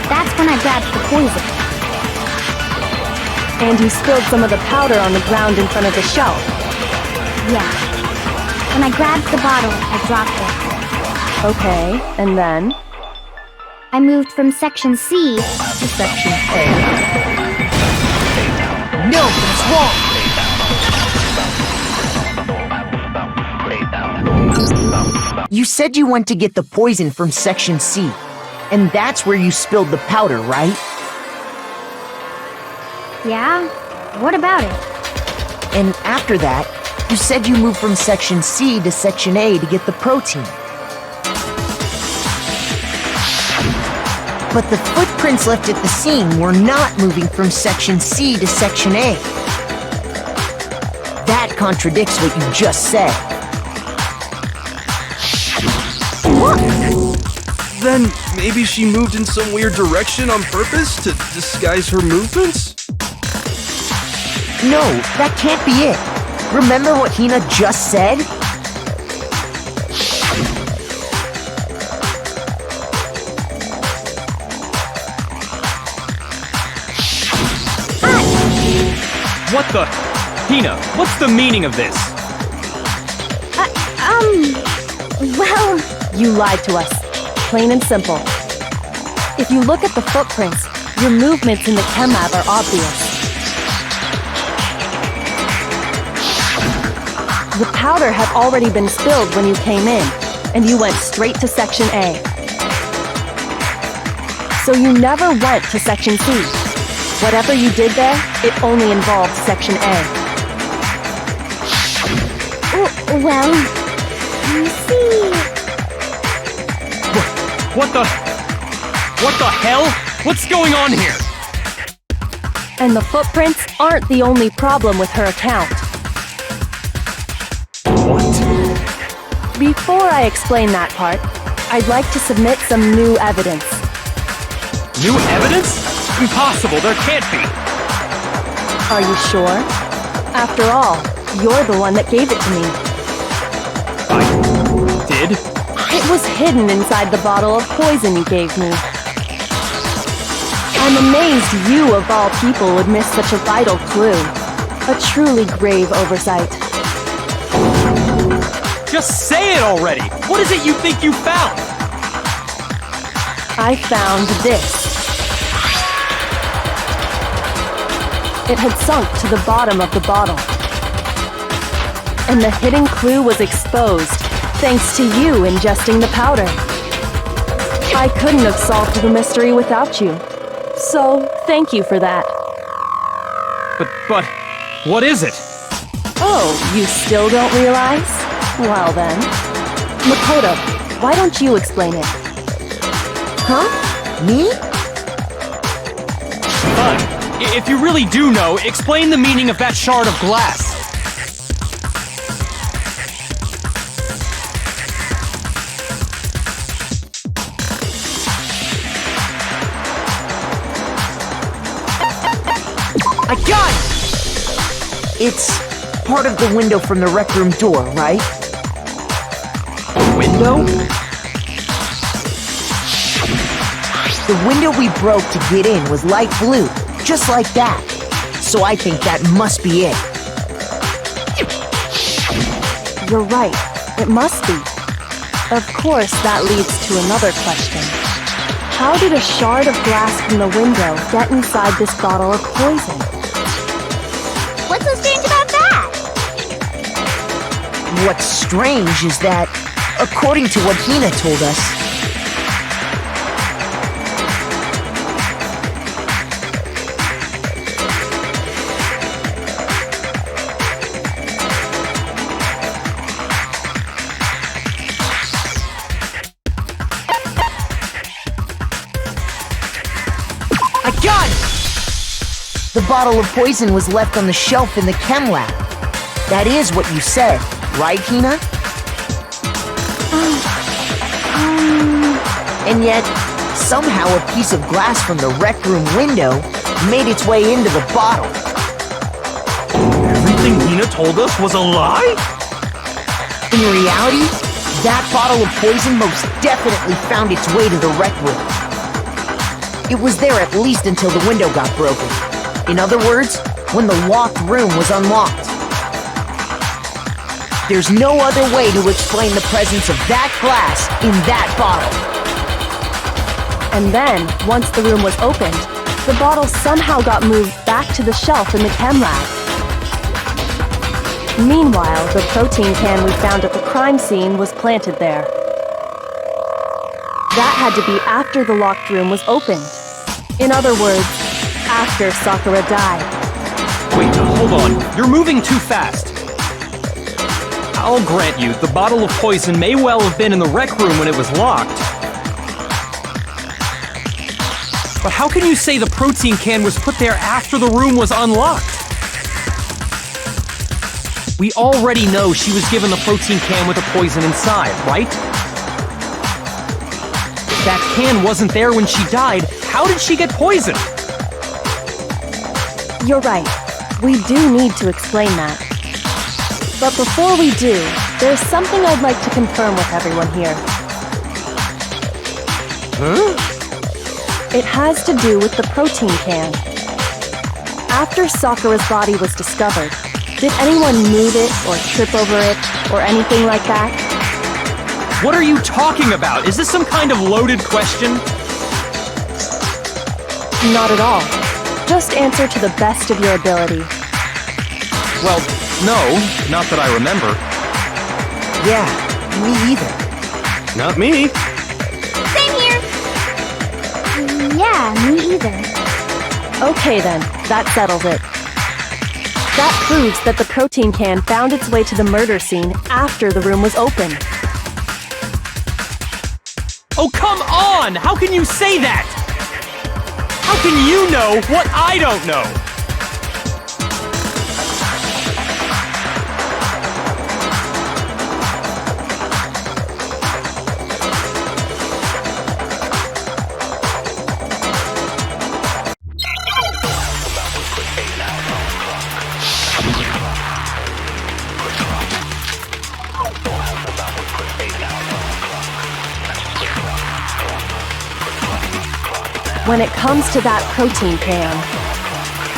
That's when I grabbed the poison. And you spilled some of the powder on the ground in front of the shelf. Yeah. When I grabbed the bottle, I dropped it. Okay, and then? I moved from Section C to Section A. No, that's wrong! You said you went to get the poison from Section C, and that's where you spilled the powder, right? Yeah? What about it? And after that, you said you moved from Section C to Section A to get the protein. But the footprints left at the scene were not moving from Section C to Section A. That contradicts what you just said. Then maybe she moved in some weird direction on purpose to disguise her movements? No, that can't be it. Remember what Hina just said? What the? Hina, what's the meaning of this? Well, You lied to us. Plain and simple. If you look at the footprints, your movements in the chem lab are obvious. The powder had already been spilled when you came in, and you went straight to Section A. So you never went to Section C. Whatever you did there, it only involved Section A. well, you see... What the hell? What's going on here? And the footprints aren't the only problem with her account. What? Before I explain that part, I'd like to submit some new evidence. New evidence? Impossible, there can't be. Are you sure? After all, you're the one that gave it to me. I did? It was hidden inside the bottle of poison you gave me. I'm amazed you, of all people, would miss such a vital clue. A truly grave oversight. Just say it already! What is it you think you found? I found this. It had sunk to the bottom of the bottle. And the hidden clue was exposed, thanks to you ingesting the powder. I couldn't have solved the mystery without you. So, thank you for that. But, what is it? Oh, you still don't realize? Well then. Makoto, why don't you explain it? Huh? Me? Fine. If you really do know, explain the meaning of that shard of glass. I got it! It's part of the window from the rec room door, right? Window? The window we broke to get in was light blue, just like that. So I think that must be it. You're right. It must be. Of course, that leads to another question. How did a shard of glass from the window get inside this bottle of poison? What's so strange about that? What's strange is that, according to what Hina told us, I got it! The bottle of poison was left on the shelf in the chem lab. That is what you said, right, Hina? And yet, somehow a piece of glass from the rec room window made its way into the bottle. Everything Hina told us was a lie? In reality, that bottle of poison most definitely found its way to the rec room. It was there at least until the window got broken. In other words, when the locked room was unlocked. There's no other way to explain the presence of that glass in that bottle. And then, once the room was opened, the bottle somehow got moved back to the shelf in the chem lab. Meanwhile, the protein can we found at the crime scene was planted there. That had to be after the locked room was opened. In other words, after Sakura died. Wait, hold on. You're moving too fast. I'll grant you, the bottle of poison may well have been in the rec room when it was locked. But how can you say the protein can was put there after the room was unlocked? We already know she was given the protein can with the poison inside, right? If that can wasn't there when she died, how did she get poisoned? You're right. We do need to explain that. But before we do, there's something I'd like to confirm with everyone here. Huh? It has to do with the protein can. After Sakura's body was discovered, did anyone move it or trip over it or anything like that? What are you talking about? Is this some kind of loaded question? Not at all. Just answer to the best of your ability. Well, no, not that I remember. Yeah, me either. Not me. Same here. Yeah, me either. Okay then, that settles it. That proves that the protein can found its way to the murder scene after the room was opened. Oh, come on! How can you say that? How can you know what I don't know? When it comes to that protein can,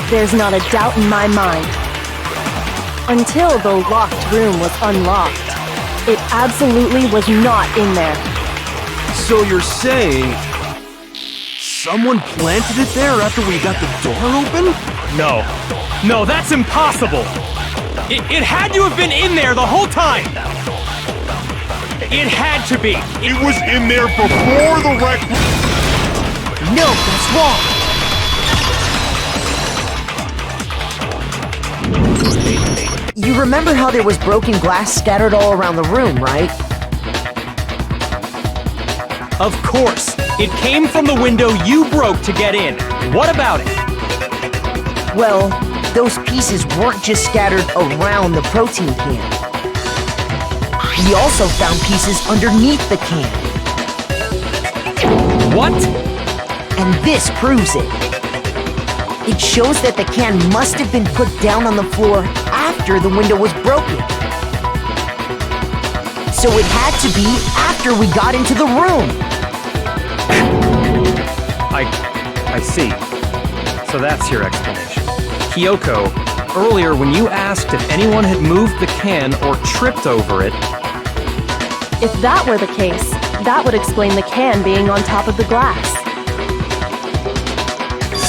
there's not a doubt in my mind. Until the locked room was unlocked, it absolutely was not in there. So you're saying someone planted it there after we got the door open? No, that's impossible! It had to have been in there the whole time! It had to be! It was in there before the wreck. No, that's wrong. You remember how there was broken glass scattered all around the room, right? Of course! It came from the window you broke to get in. What about it? Well, those pieces weren't just scattered around the protein can. We also found pieces underneath the can. What? And this proves it. It shows that the can must have been put down on the floor after the window was broken. So it had to be after we got into the room. I see. So that's your explanation. Kyoko, earlier when you asked if anyone had moved the can or tripped over it... If that were the case, that would explain the can being on top of the glass.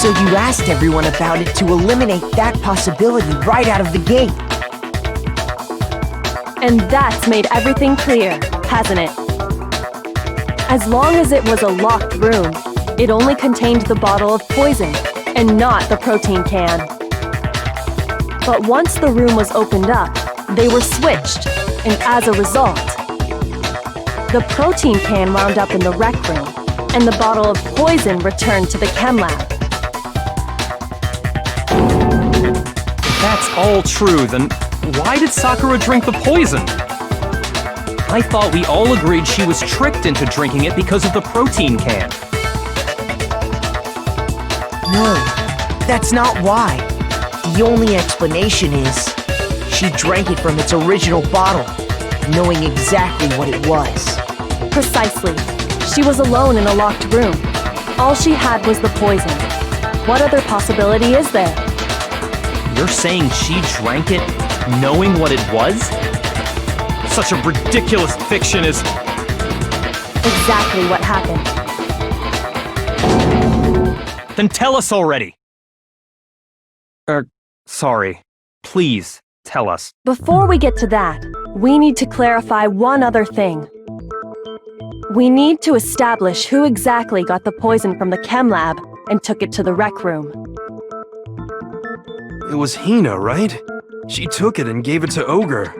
So you asked everyone about it to eliminate that possibility right out of the gate. And that's made everything clear, hasn't it? As long as it was a locked room, it only contained the bottle of poison, and not the protein can. But once the room was opened up, they were switched, and as a result, the protein can wound up in the rec room, and the bottle of poison returned to the chem lab. If that's all true, then why did Sakura drink the poison? I thought we all agreed she was tricked into drinking it because of the protein can. No, that's not why. The only explanation is she drank it from its original bottle, knowing exactly what it was. Precisely. She was alone in a locked room. All she had was the poison. What other possibility is there? You're saying she drank it knowing what it was? Such a ridiculous fiction is... Exactly what happened. Then tell us already! Sorry. Please, tell us. Before we get to that, we need to clarify one other thing. We need to establish who exactly got the poison from the chem lab and took it to the rec room. It was Hina, right? She took it and gave it to Ogre.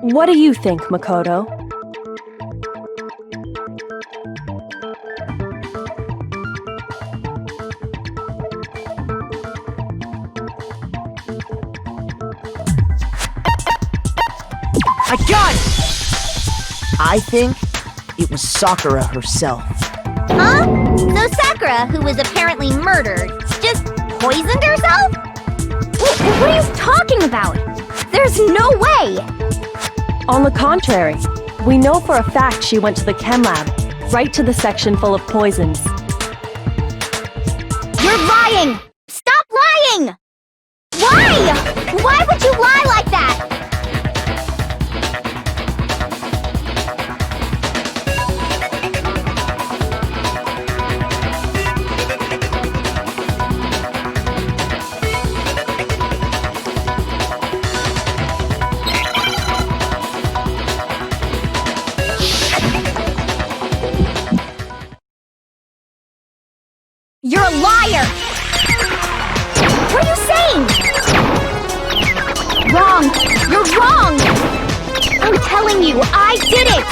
What do you think, Makoto? I got it! I think it was Sakura herself. Huh? So Sakura, who was apparently murdered, just poisoned herself? What are you talking about? There's no way! On the contrary, we know for a fact she went to the chem lab, right to the section full of poisons. You're lying! Stop lying! Why? Why would you lie like that? You're a liar! What are you saying? Wrong! You're wrong! I'm telling you, I did it!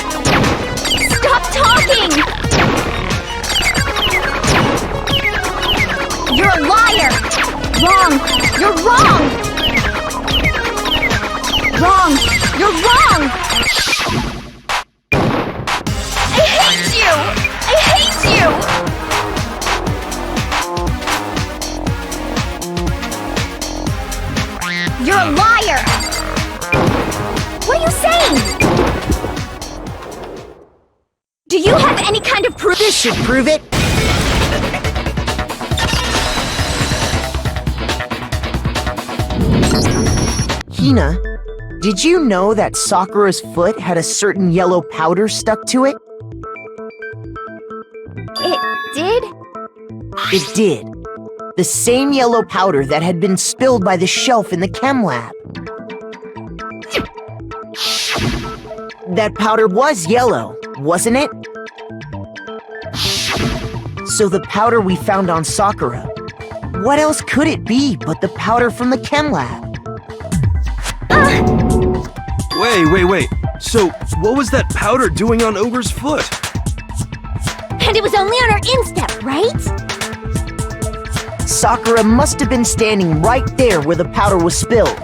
Stop talking! You're a liar! Wrong! You're wrong! Wrong! You're wrong! I hate you! I hate you! You're a liar! What are you saying? Do you have any kind of proof? This should prove it. Hina, did you know that Sakura's foot had a certain yellow powder stuck to it? It did? It did. The same yellow powder that had been spilled by the shelf in the chem lab. That powder was yellow, wasn't it? So the powder we found on Sakura, what else could it be but the powder from the chem lab? Wait. So, what was that powder doing on Ogre's foot? And it was only on her instep, right? Sakura must have been standing right there where the powder was spilled.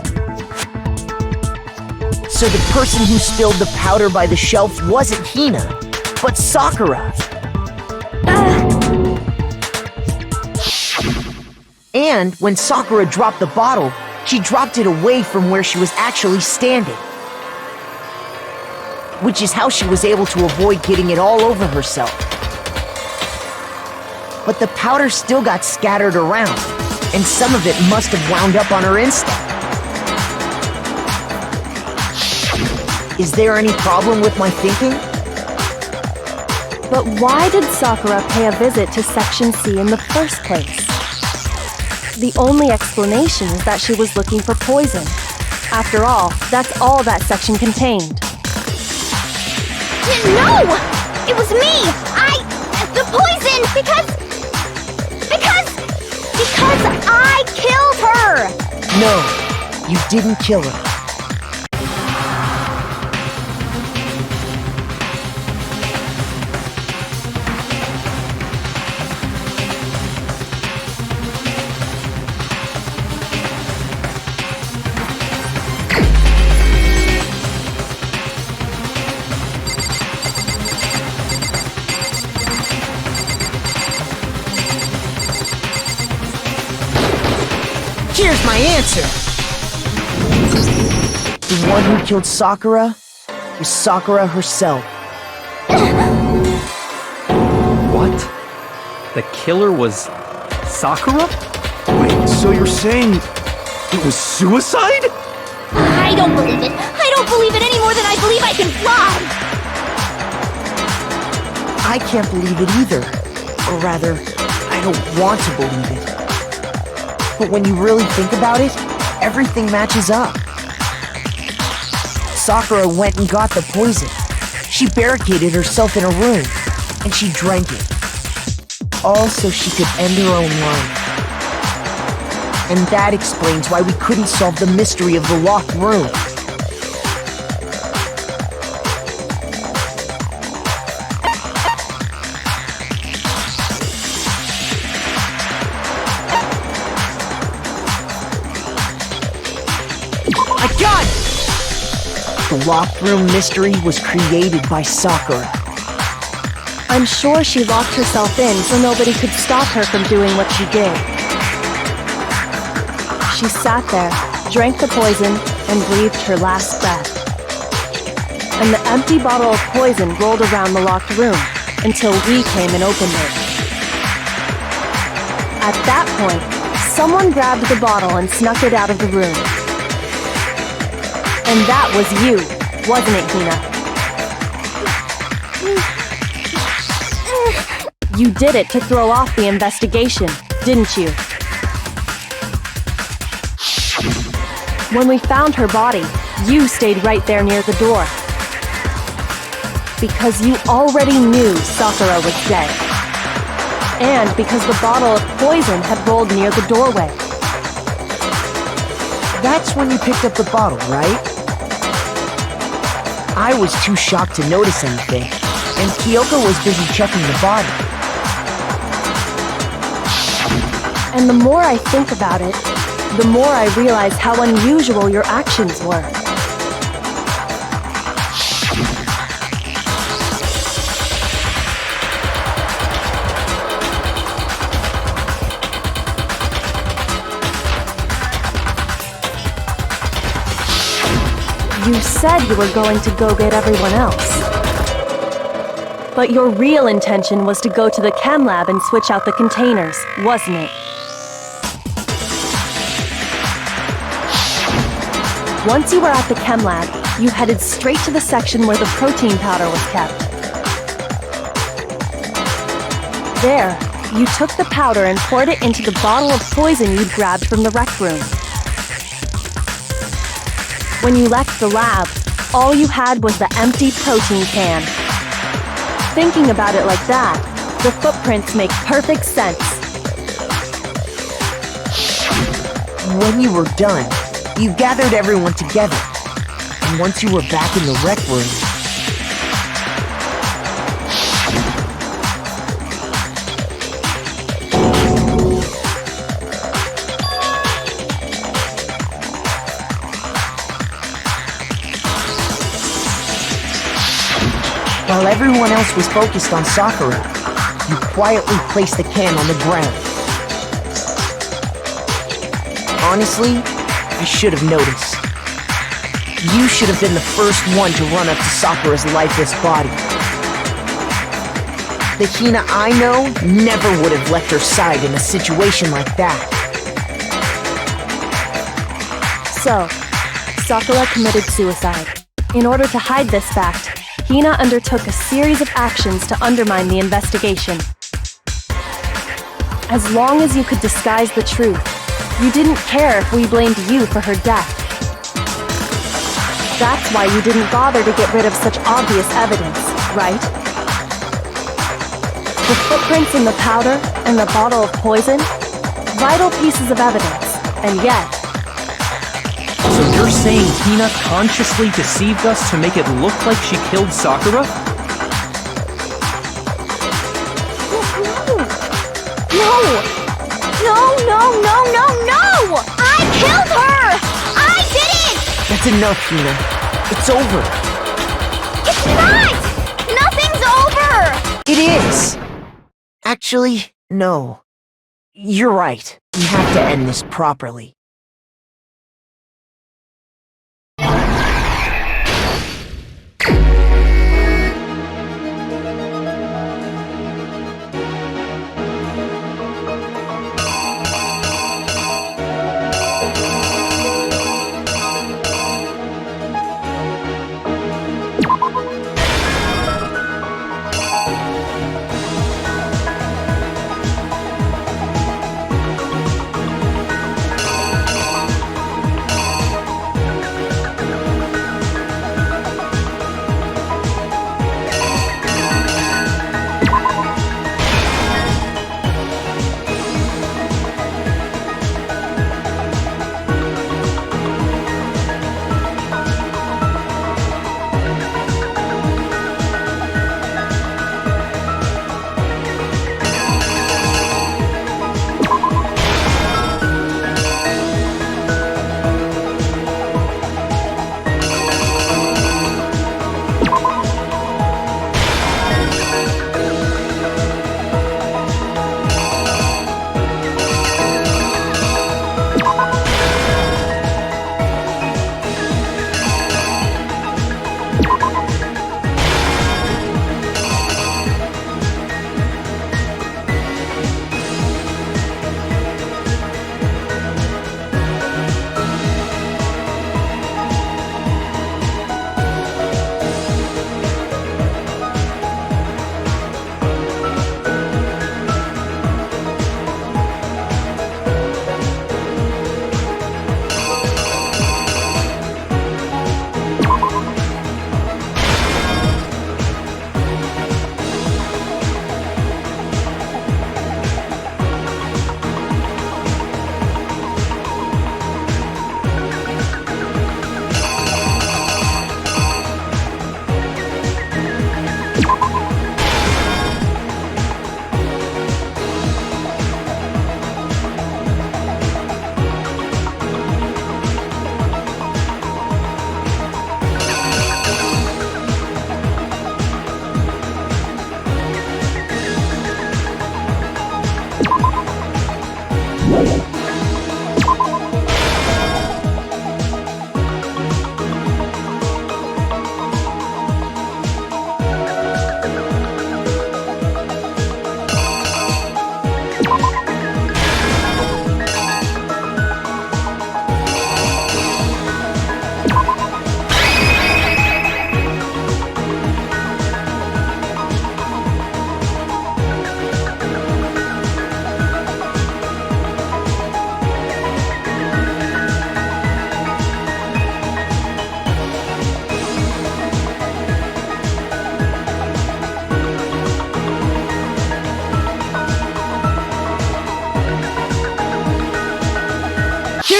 So the person who spilled the powder by the shelf wasn't Hina, but Sakura. And when Sakura dropped the bottle, she dropped it away from where she was actually standing. Which is how she was able to avoid getting it all over herself. But the powder still got scattered around, and some of it must have wound up on her instep. Is there any problem with my thinking? But why did Sakura pay a visit to Section C in the first place? The only explanation is that she was looking for poison. After all, that's all that section contained. No! It was me! The poison! Because I killed her! No, you didn't kill her. Here's my answer! The one who killed Sakura was Sakura herself. What? The killer was Sakura? Wait, so you're saying it was suicide? I don't believe it! I don't believe it any more than I believe I can fly! I can't believe it either. Or rather, I don't want to believe it. But when you really think about it, everything matches up. Sakura went and got the poison. She barricaded herself in a room, and she drank it. All so she could end her own life. And that explains why we couldn't solve the mystery of the locked room. I got it! The locked room mystery was created by Sakura. I'm sure she locked herself in so nobody could stop her from doing what she did. She sat there, drank the poison, and breathed her last breath. And the empty bottle of poison rolled around the locked room until we came and opened it. At that point, someone grabbed the bottle and snuck it out of the room. And that was you, wasn't it, Hina? You did it to throw off the investigation, didn't you? When we found her body, you stayed right there near the door. Because you already knew Sakura was dead. And because the bottle of poison had rolled near the doorway. That's when you picked up the bottle, right? I was too shocked to notice anything, and Kyoko was busy checking the body. And the more I think about it, the more I realize how unusual your actions were. You said you were going to go get everyone else. But your real intention was to go to the chem lab and switch out the containers, wasn't it? Once you were at the chem lab, you headed straight to the section where the protein powder was kept. There, you took the powder and poured it into the bottle of poison you'd grabbed from the rec room. When you left the lab, all you had was the empty protein can. Thinking about it like that, the footprints make perfect sense. When you were done, you gathered everyone together. And once you were back in the rec room, while everyone else was focused on Sakura, you quietly placed the can on the ground. Honestly, I should have noticed. You should have been the first one to run up to Sakura's lifeless body. The Hina I know never would have left her side in a situation like that. So, Sakura committed suicide. In order to hide this fact, Hina undertook a series of actions to undermine the investigation. As long as you could disguise the truth, you didn't care if we blamed you for her death. That's why you didn't bother to get rid of such obvious evidence, right? The footprints in the powder and the bottle of poison? Vital pieces of evidence, and yet... So you're saying Hina consciously deceived us to make it look like she killed Sakura? No! I killed her! I did it! That's enough, Hina. It's over. It's not! Nothing's over! It is! Actually, no. You're right. We have to end this properly.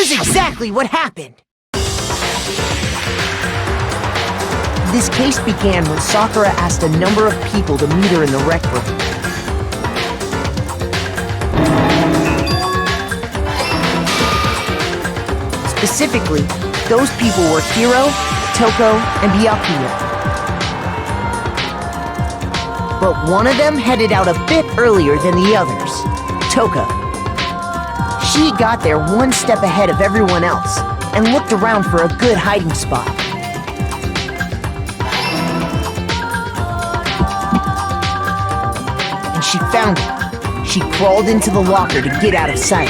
Here's exactly what happened. This case began when Sakura asked a number of people to meet her in the rec room. Specifically, those people were Hiro, Toko, and Byakuya. But one of them headed out a bit earlier than the others, Toko. She got there one step ahead of everyone else and looked around for a good hiding spot. And she found it. She crawled into the locker to get out of sight.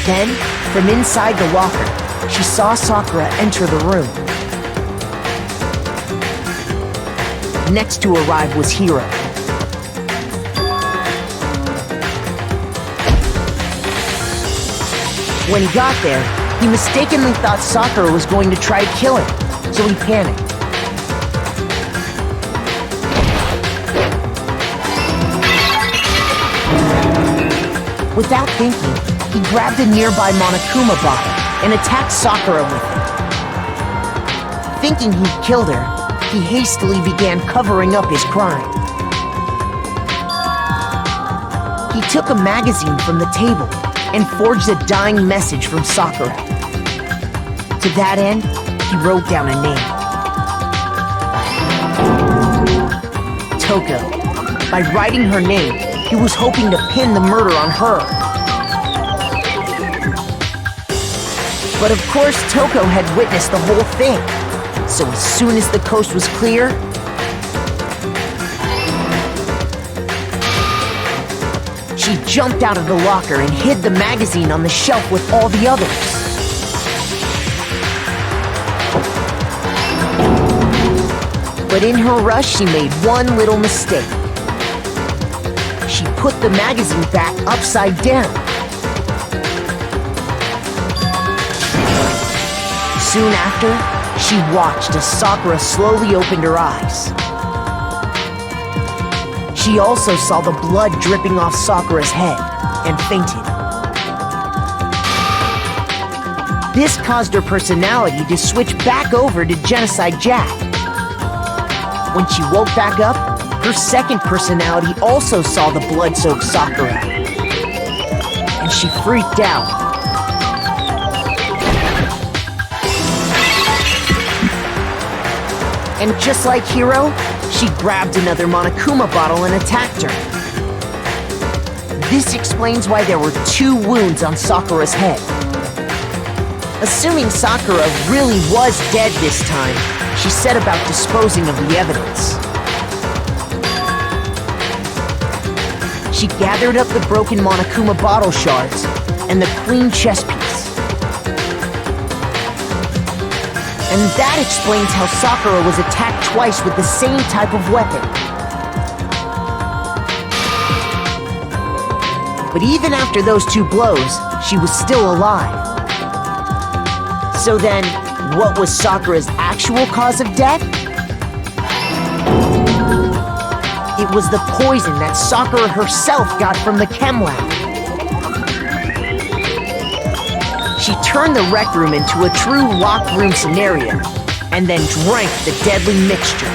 Then, from inside the locker, she saw Sakura enter the room. Next to arrive was Hiro. When he got there, he mistakenly thought Sakura was going to try to kill him, so he panicked. Without thinking, he grabbed a nearby Monokuma bottle and attacked Sakura with it. Thinking he'd killed her, he hastily began covering up his crime. He took a magazine from the table and forged a dying message from Sakura. To that end, he wrote down a name. Toko. By writing her name, he was hoping to pin the murder on her. But of course, Toko had witnessed the whole thing. So as soon as the coast was clear, she jumped out of the locker and hid the magazine on the shelf with all the others. But in her rush, she made one little mistake. She put the magazine back upside down. Soon after, she watched as Sakura slowly opened her eyes. She also saw the blood dripping off Sakura's head and fainted. This caused her personality to switch back over to Genocide Jack. When she woke back up, her second personality also saw the blood-soaked Sakura. And she freaked out. And just like Hiro, she grabbed another Monokuma bottle and attacked her. This explains why there were 2 wounds on Sakura's head. Assuming Sakura really was dead this time, she set about disposing of the evidence. She gathered up the broken Monokuma bottle shards and the clean chess piece. And that explains how Sakura was attacked twice with the same type of weapon. But even after those 2 blows, she was still alive. So then, what was Sakura's actual cause of death? It was the poison that Sakura herself got from the chem lab. She turned the rec room into a true locked room scenario, and then drank the deadly mixture.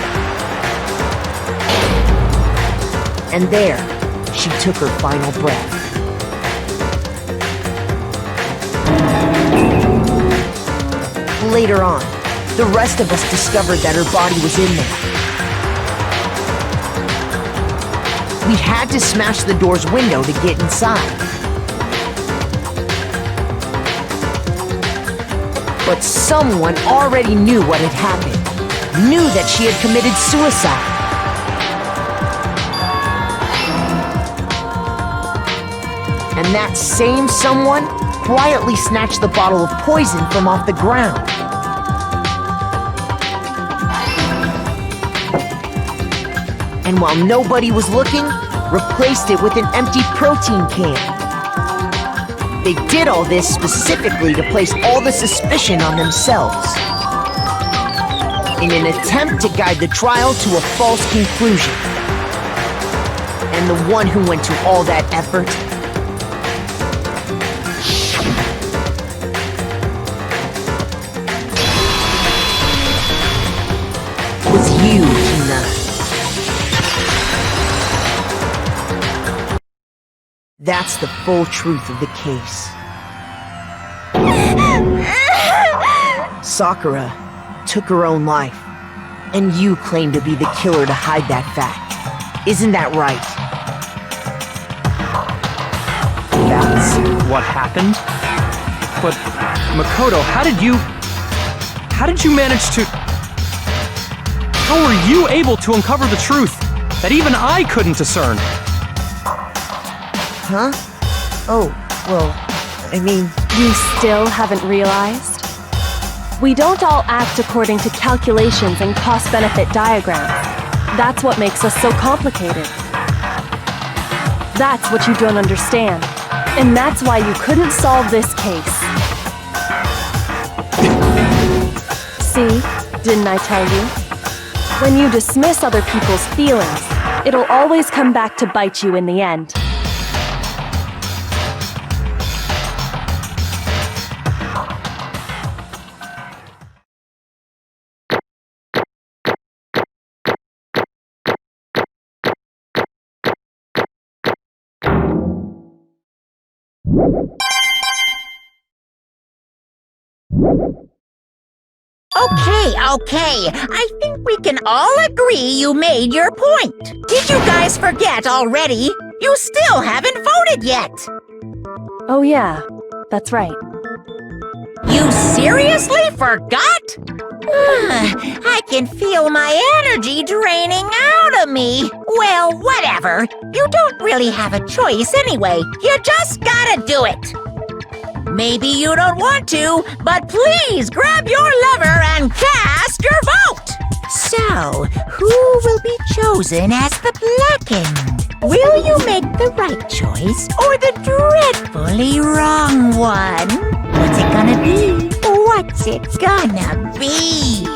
And there, she took her final breath. Later on, the rest of us discovered that her body was in there. We had to smash the door's window to get inside. But someone already knew what had happened, knew that she had committed suicide. And that same someone quietly snatched the bottle of poison from off the ground. And while nobody was looking, replaced it with an empty protein can. They did all this specifically to place all the suspicion on themselves, in an attempt to guide the trial to a false conclusion. And the one who went to all that effort was you, Hina. That's the full truth of the case. Sakura took her own life, and you claim to be the killer to hide that fact. Isn't that right? That's what happened? But, Makoto, how did you manage to... How were you able to uncover the truth that even I couldn't discern? Huh? Oh, well, I mean... You still haven't realized? We don't all act according to calculations and cost-benefit diagrams. That's what makes us so complicated. That's what you don't understand. And that's why you couldn't solve this case. See? Didn't I tell you? When you dismiss other people's feelings, it'll always come back to bite you in the end. Okay. I think we can all agree you made your point. Did you guys forget already? You still haven't voted yet. Oh yeah, that's right. You seriously forgot? I can feel my energy draining out of me. Well, whatever. You don't really have a choice anyway. You just gotta do it. Maybe you don't want to, but please grab your lever and cast your vote! So, who will be chosen as the blackened? Will you make the right choice or the dreadfully wrong one? What's it gonna be? What's it gonna be?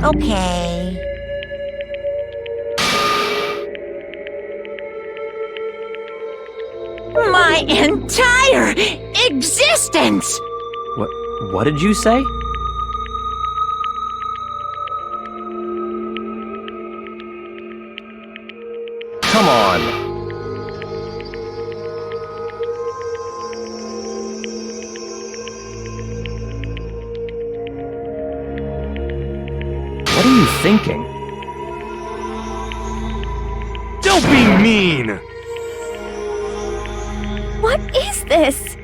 Okay. My entire existence! What did you say? Come on. What are you thinking? Don't be mean! What is this?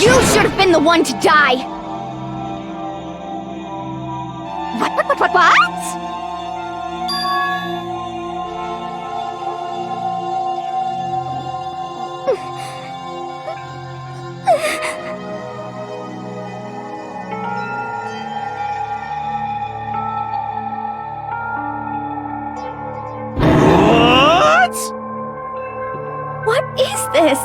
You should have been the one to die! What? What? What is this?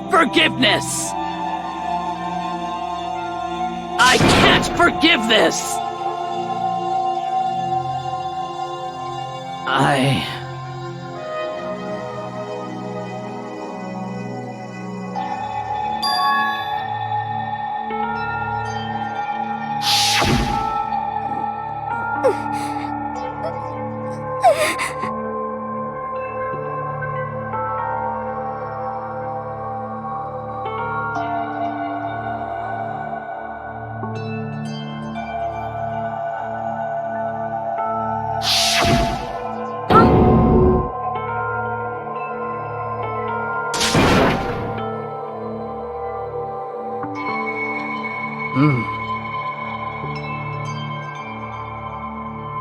forgiveness! I can't forgive this!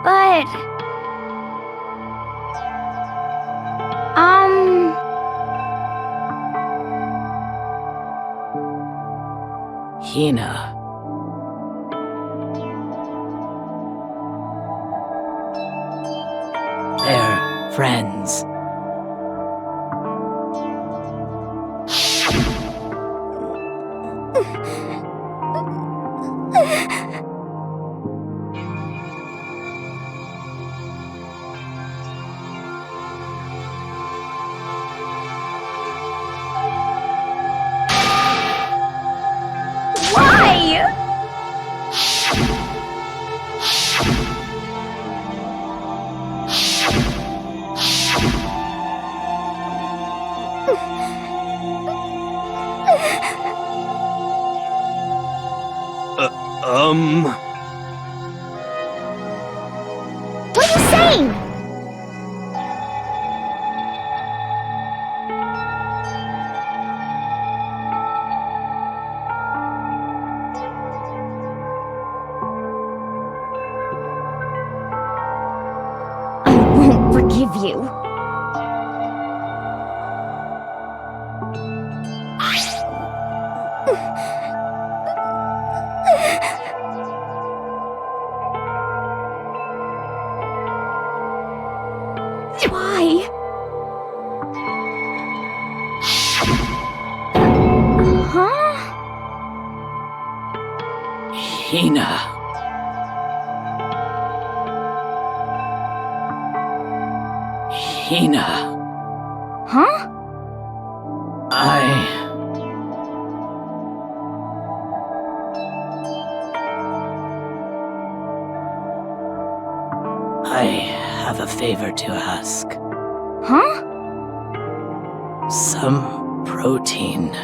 But... Hina. They're friends. Why? What are you saying? I won't forgive you. Why? Huh? Hina. Hina. Huh? I have a favor to ask. Huh? Some protein.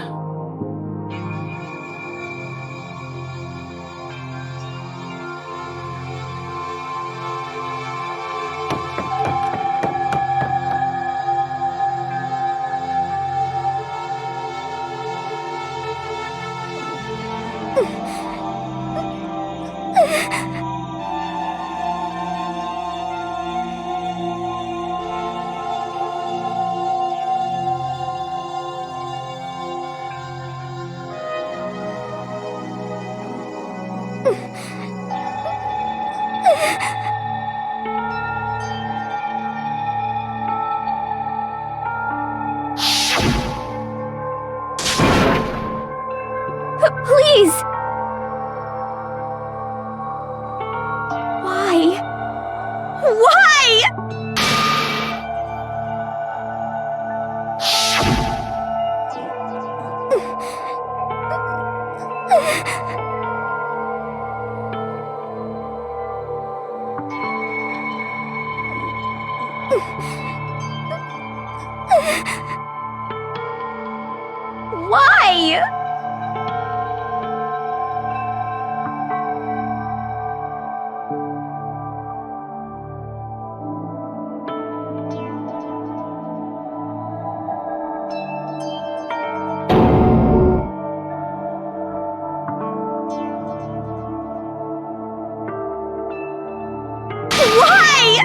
Please! Why? Why? Why? Why?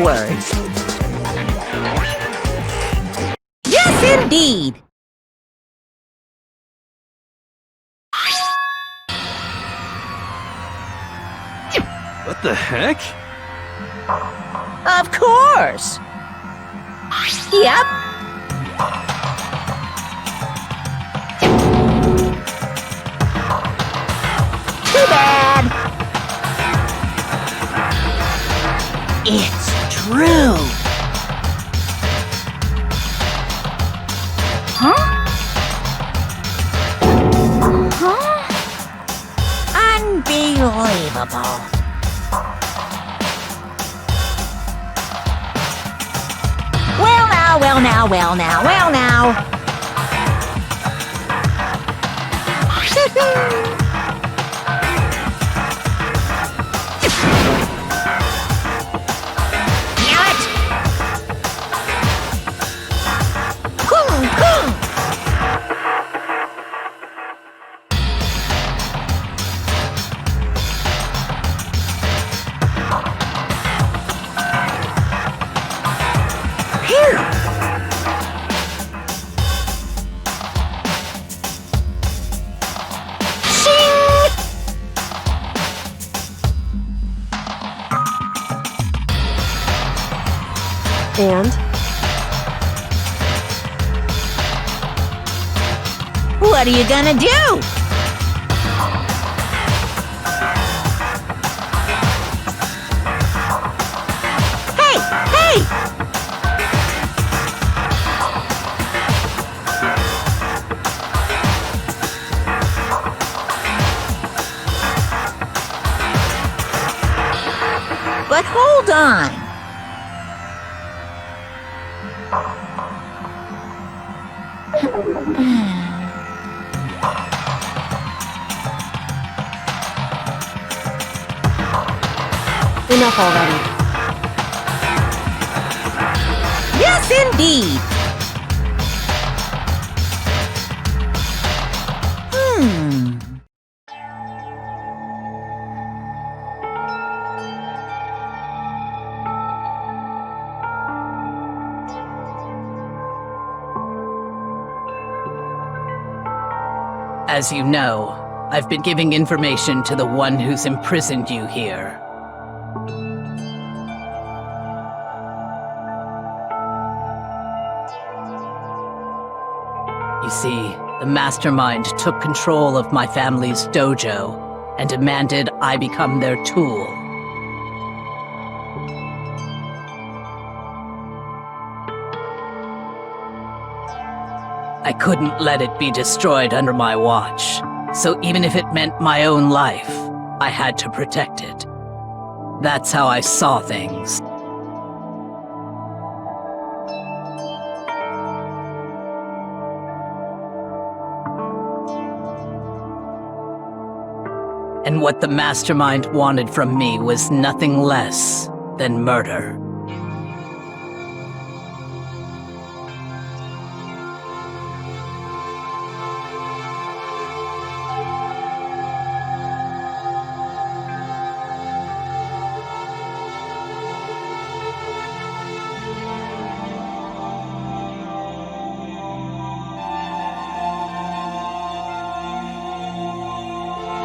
afterwards. Yes, indeed. What the heck? Of course. Yep. Too bad. It's true. Huh? Huh? Unbelievable. Well now. And What are you gonna do? Hey! But hold on. enough already. Yes, indeed. As you know, I've been giving information to the one who's imprisoned you here. You see, the mastermind took control of my family's dojo and demanded I become their tool. I couldn't let it be destroyed under my watch, so even if it meant my own life, I had to protect it. That's how I saw things. And what the mastermind wanted from me was nothing less than murder.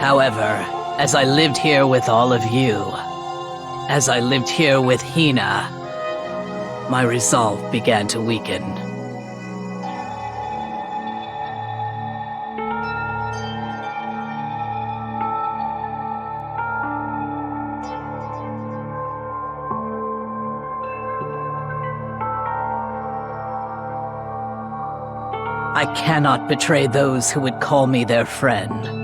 However, as I lived here with all of you, as I lived here with Hina, my resolve began to weaken. I cannot betray those who would call me their friend.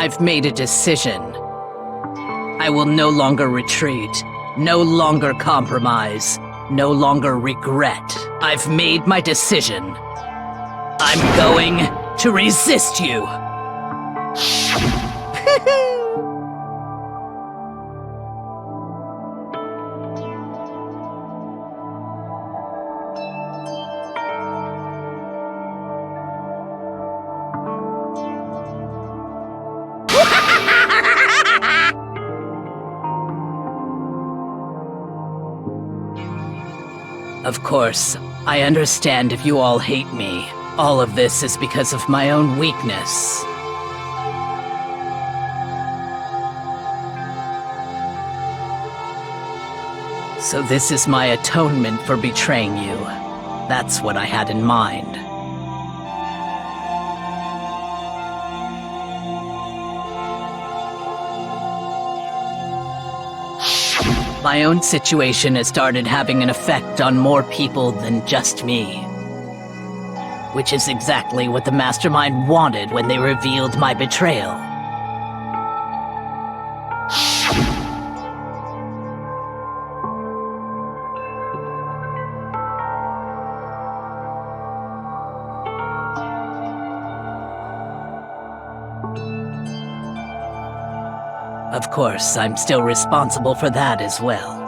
I've made a decision. I will no longer retreat, no longer compromise, no longer regret. I've made my decision. I'm going to resist you. Of course, I understand if you all hate me. All of this is because of my own weakness. So this is my atonement for betraying you. That's what I had in mind. My own situation has started having an effect on more people than just me. Which is exactly what the Mastermind wanted when they revealed my betrayal. Of course, I'm still responsible for that as well.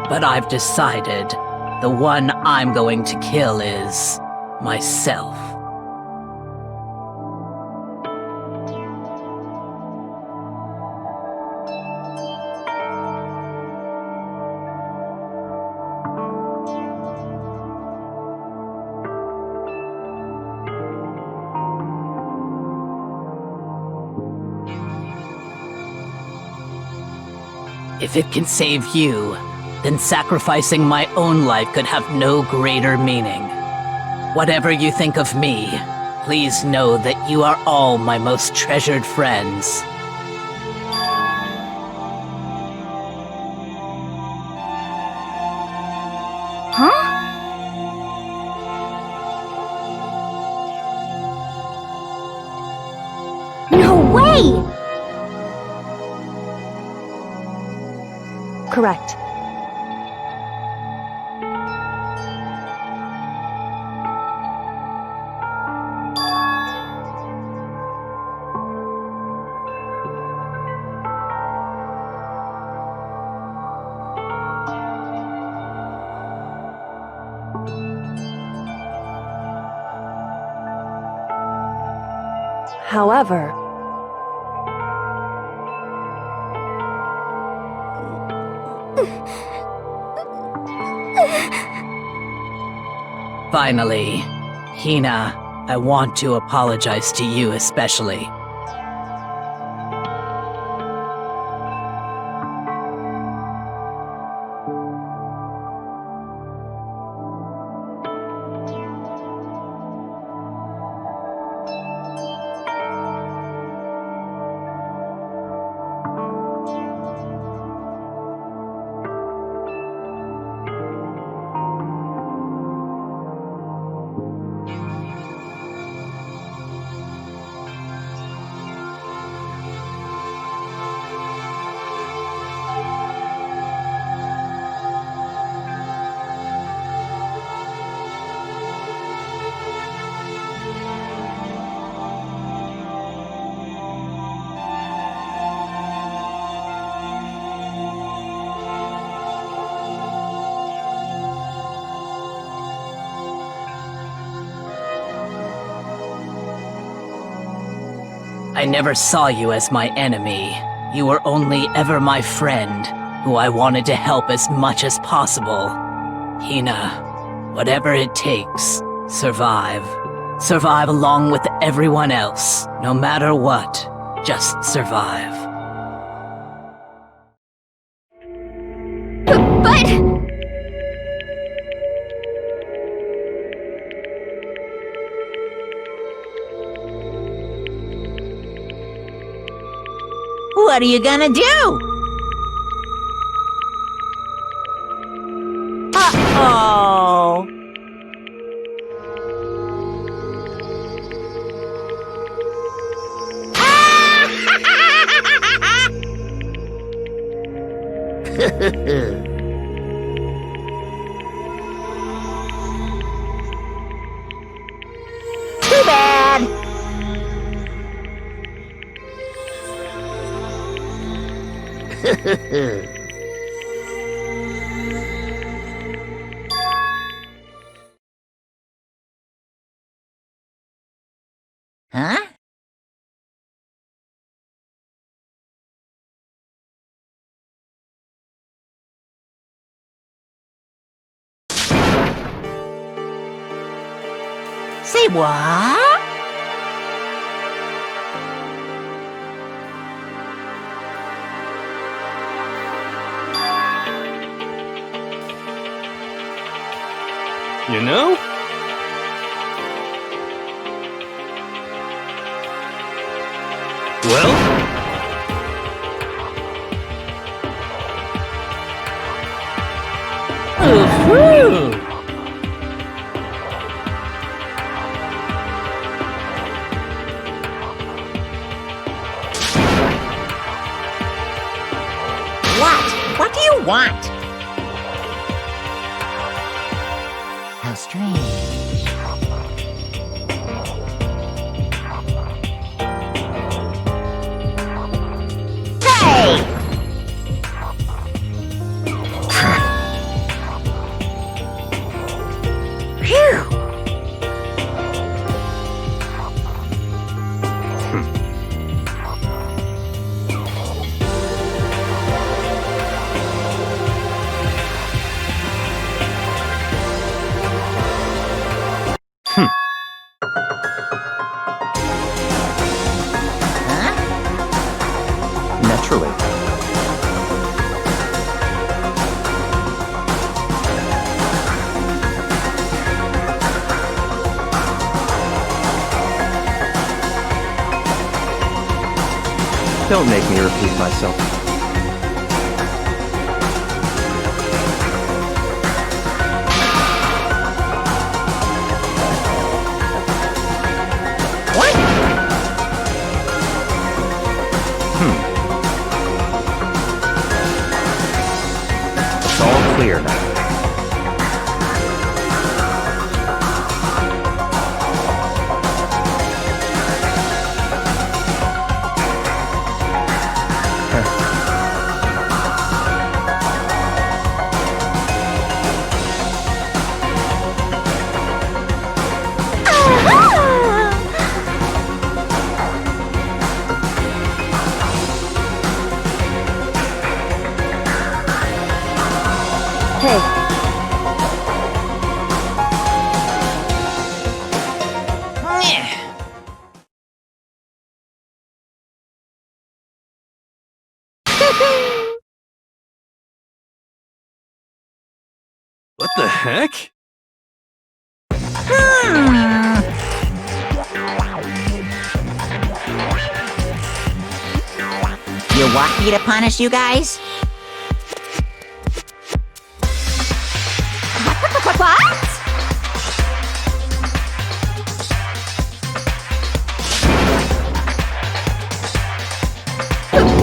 But I've decided the one I'm going to kill is myself. If it can save you, then sacrificing my own life could have no greater meaning. Whatever you think of me, please know that you are all my most treasured friends. Huh? No way! Correct. However, finally, Hina, I want to apologize to you especially. I never saw you as my enemy. You were only ever my friend, who I wanted to help as much as possible. Hina, whatever it takes, survive. Survive along with everyone else, no matter what. Just survive. But... What are you gonna do? Uh-oh. Too bad. Huh? Say what? You know? Well? Ooh-hoo! What do you want? How strange. Hey! Phew! Naturally. Don't make me repeat myself. It's all clear now. Hey, What the heck? You want me to punish you guys? What?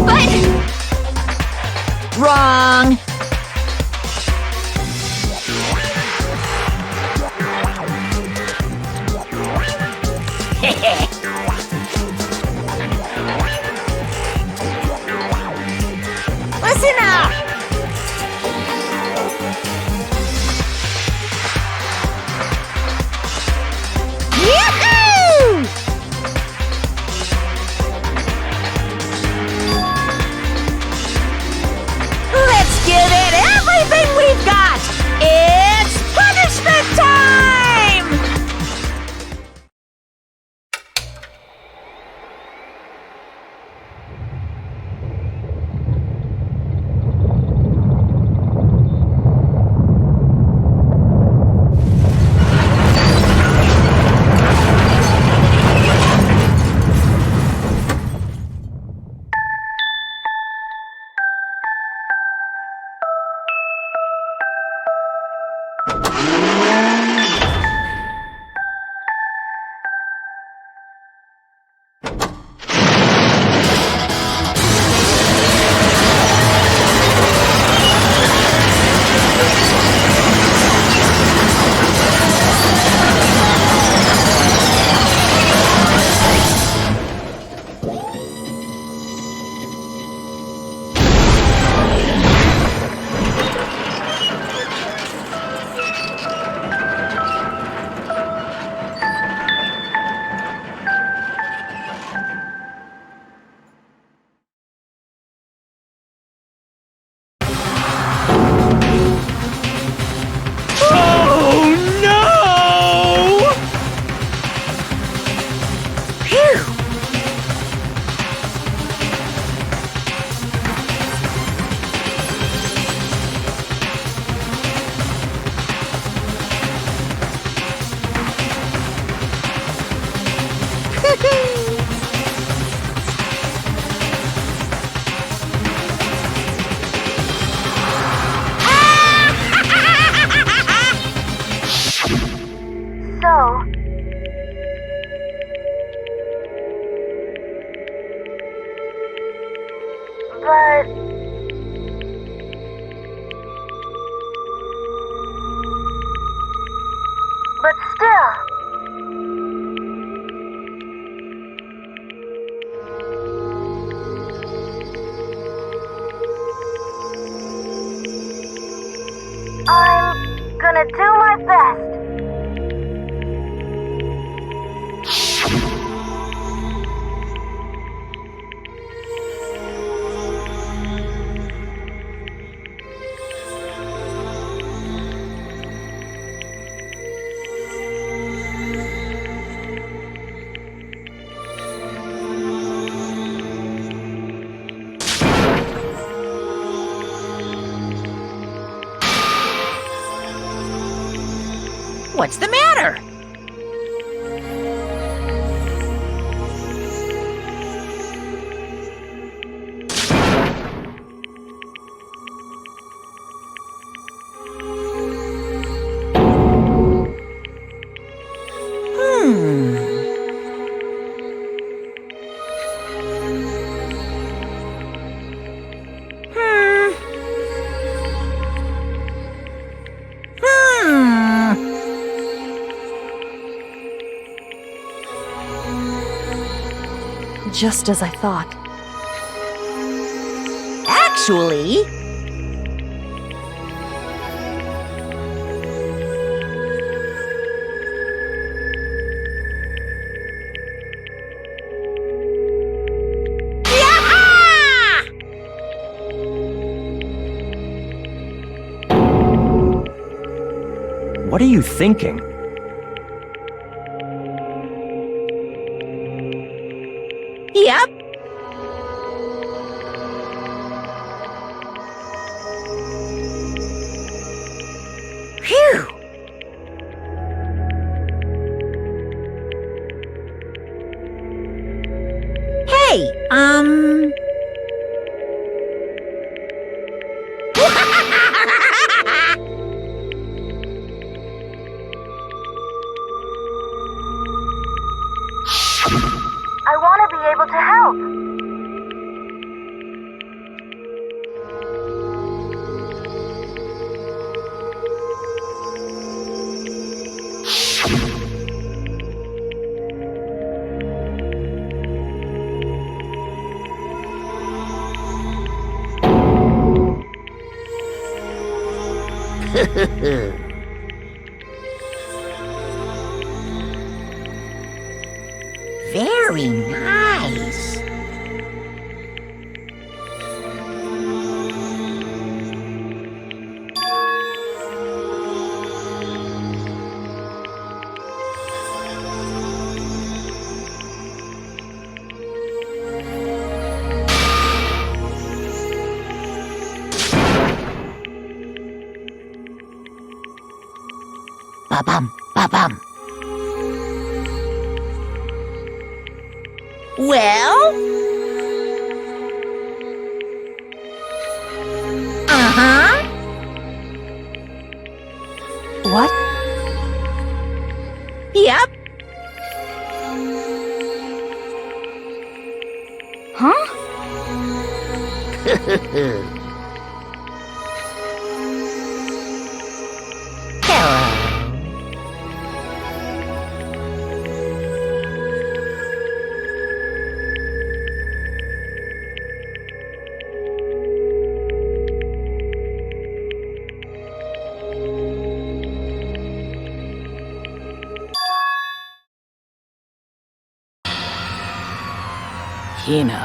But... Wrong! Listen up! Yahoo! Let's give it everything we've got! It's punishment time! Phew! So, but still. I'm gonna do my best. What's the matter? Just as I thought. Actually, What are you thinking? yep. Phew. Hey, I want to be able to help. very nice. Ba-bum, ba-bum. Well? Uh-huh. What? Yep. Huh? Hello. Hina.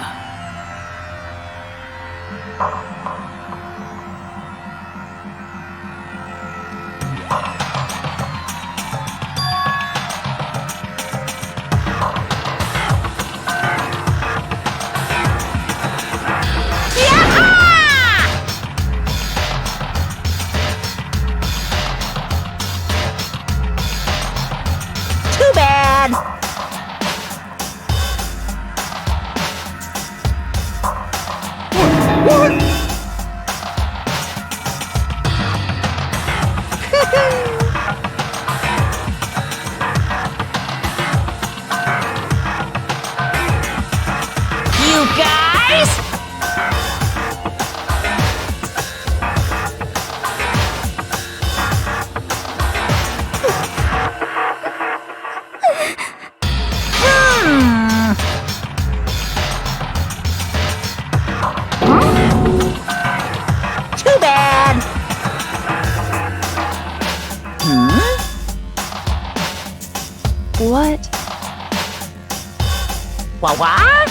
What?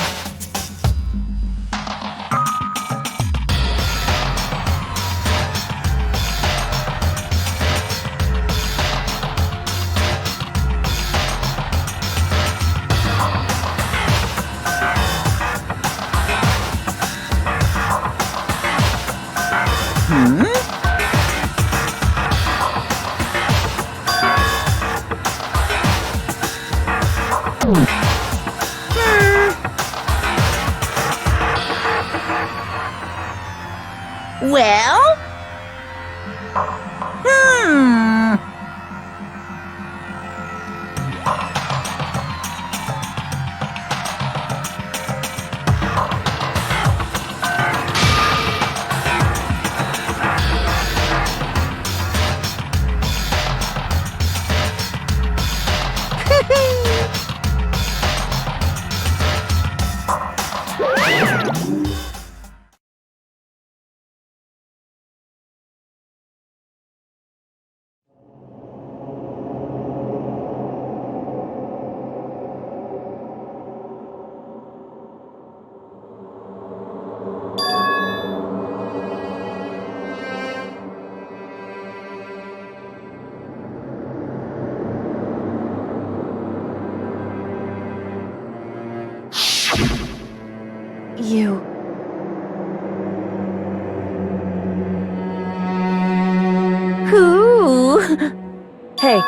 Well? You. Who? Hey,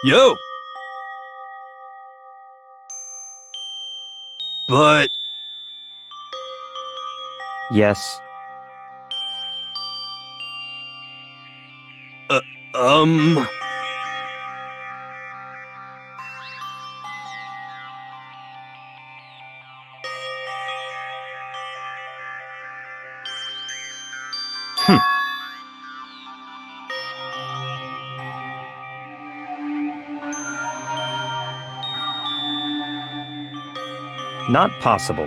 Yo! But, Yes. um... Not possible.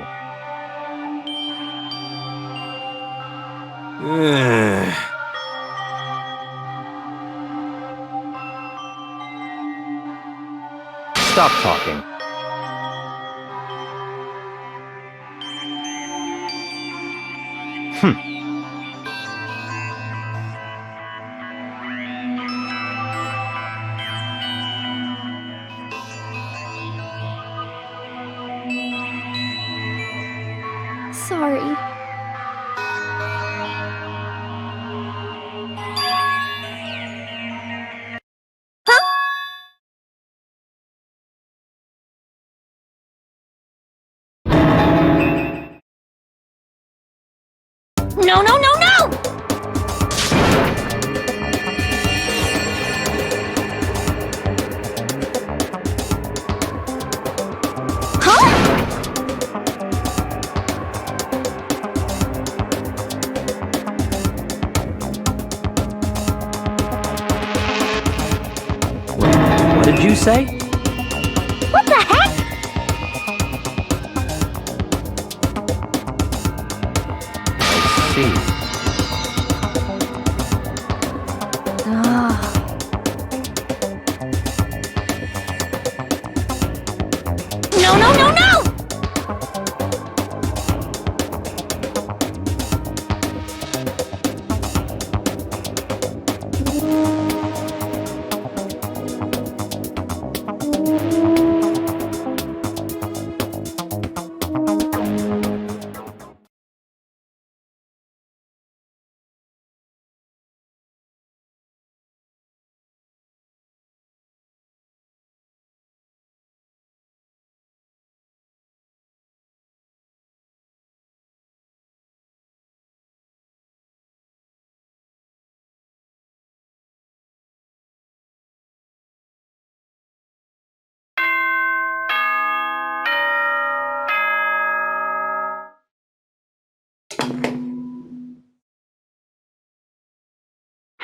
Stop talking. Sorry. No, no, no, no! What did you say? What the heck? I see. No, no, no, no!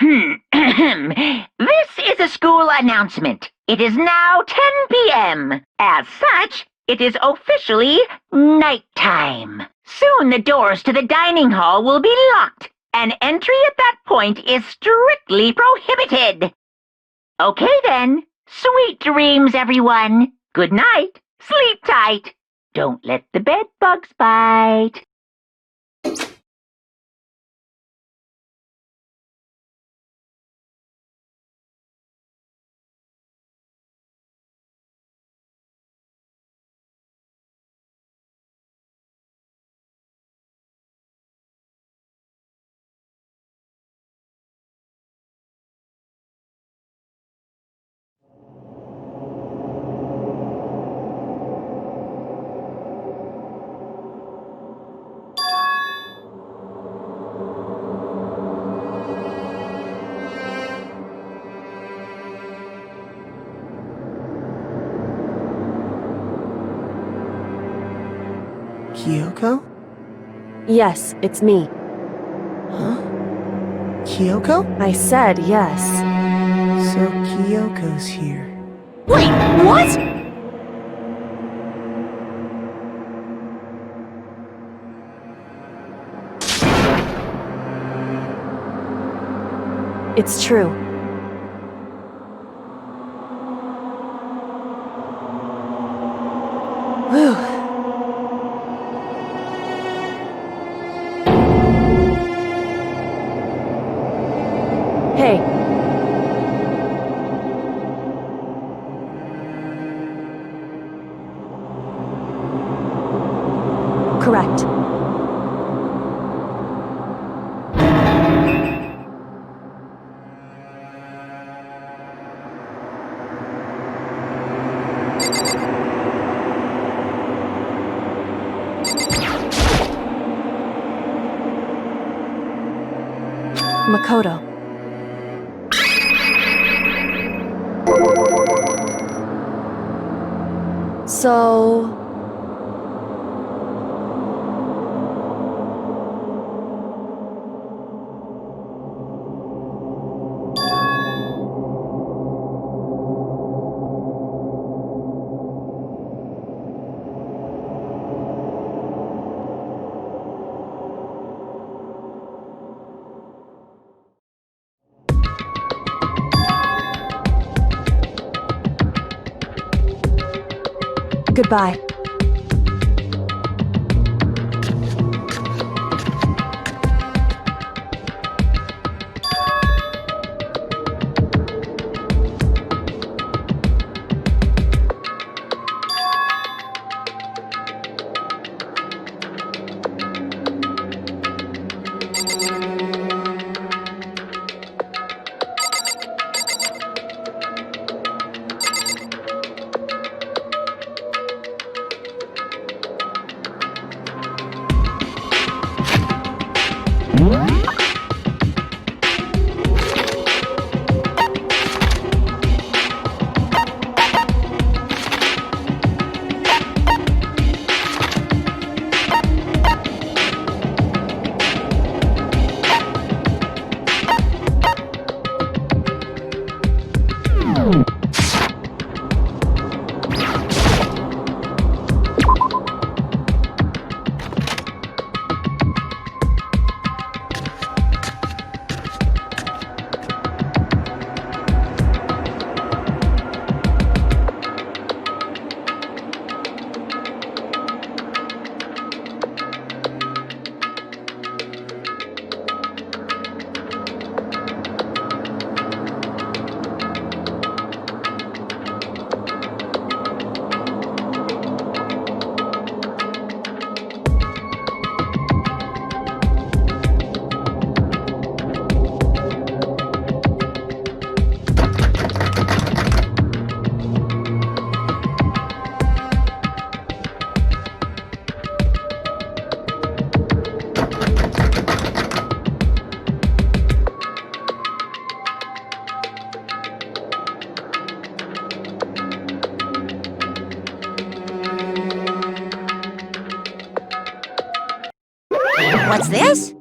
This is a school announcement. It is now 10 p.m. As such, it is officially nighttime. Soon the doors to the dining hall will be locked, and entry at that point is strictly prohibited. Okay then. Sweet dreams, everyone. Good night. Sleep tight. Don't let the bed bugs bite. Kyoko? Yes, it's me. Huh? Kyoko? I said yes. So Kyoko's here. Wait, what? It's true. Whew. Hey. Correct. Makoto. So... Goodbye. What's this?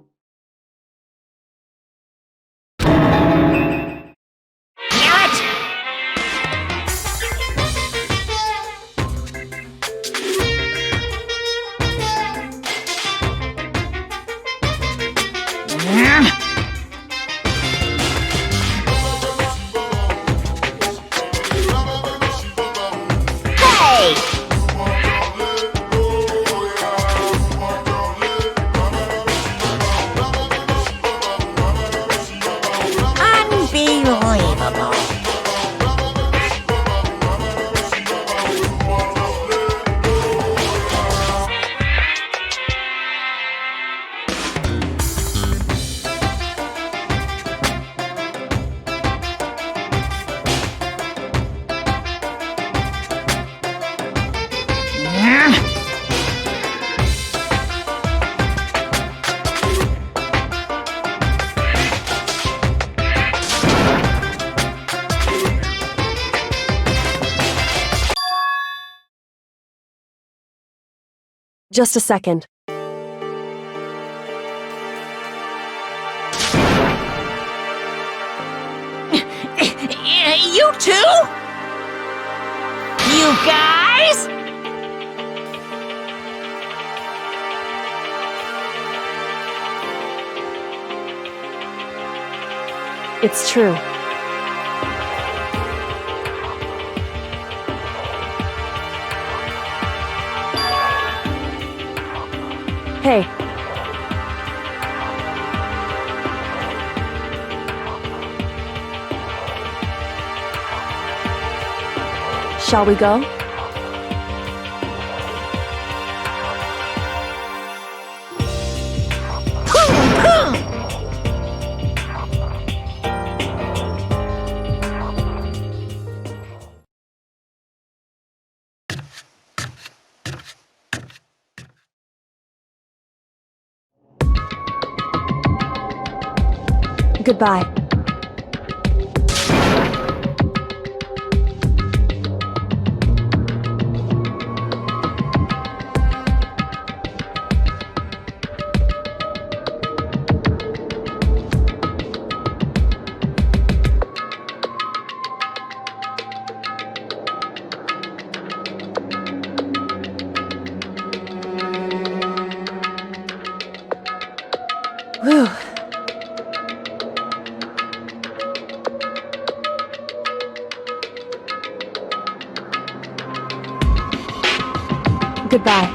Just a second. You too? You guys? It's true. Hey. Shall we go? Goodbye. Whew. Goodbye.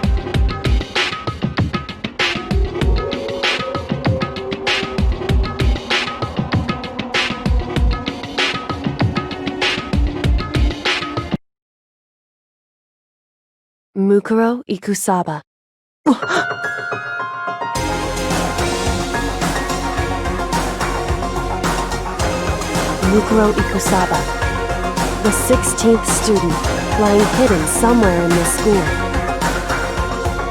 Mukuro Ikusaba. Mukuro Ikusaba, the 16th student, lying hidden somewhere in this school.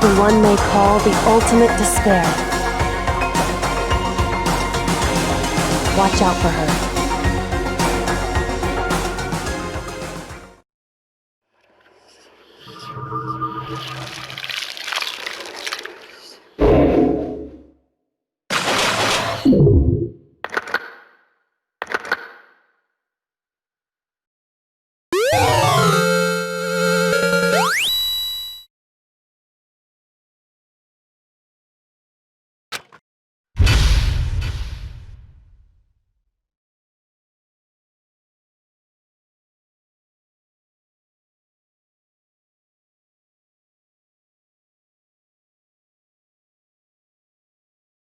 The one they call the ultimate despair. Watch out for her.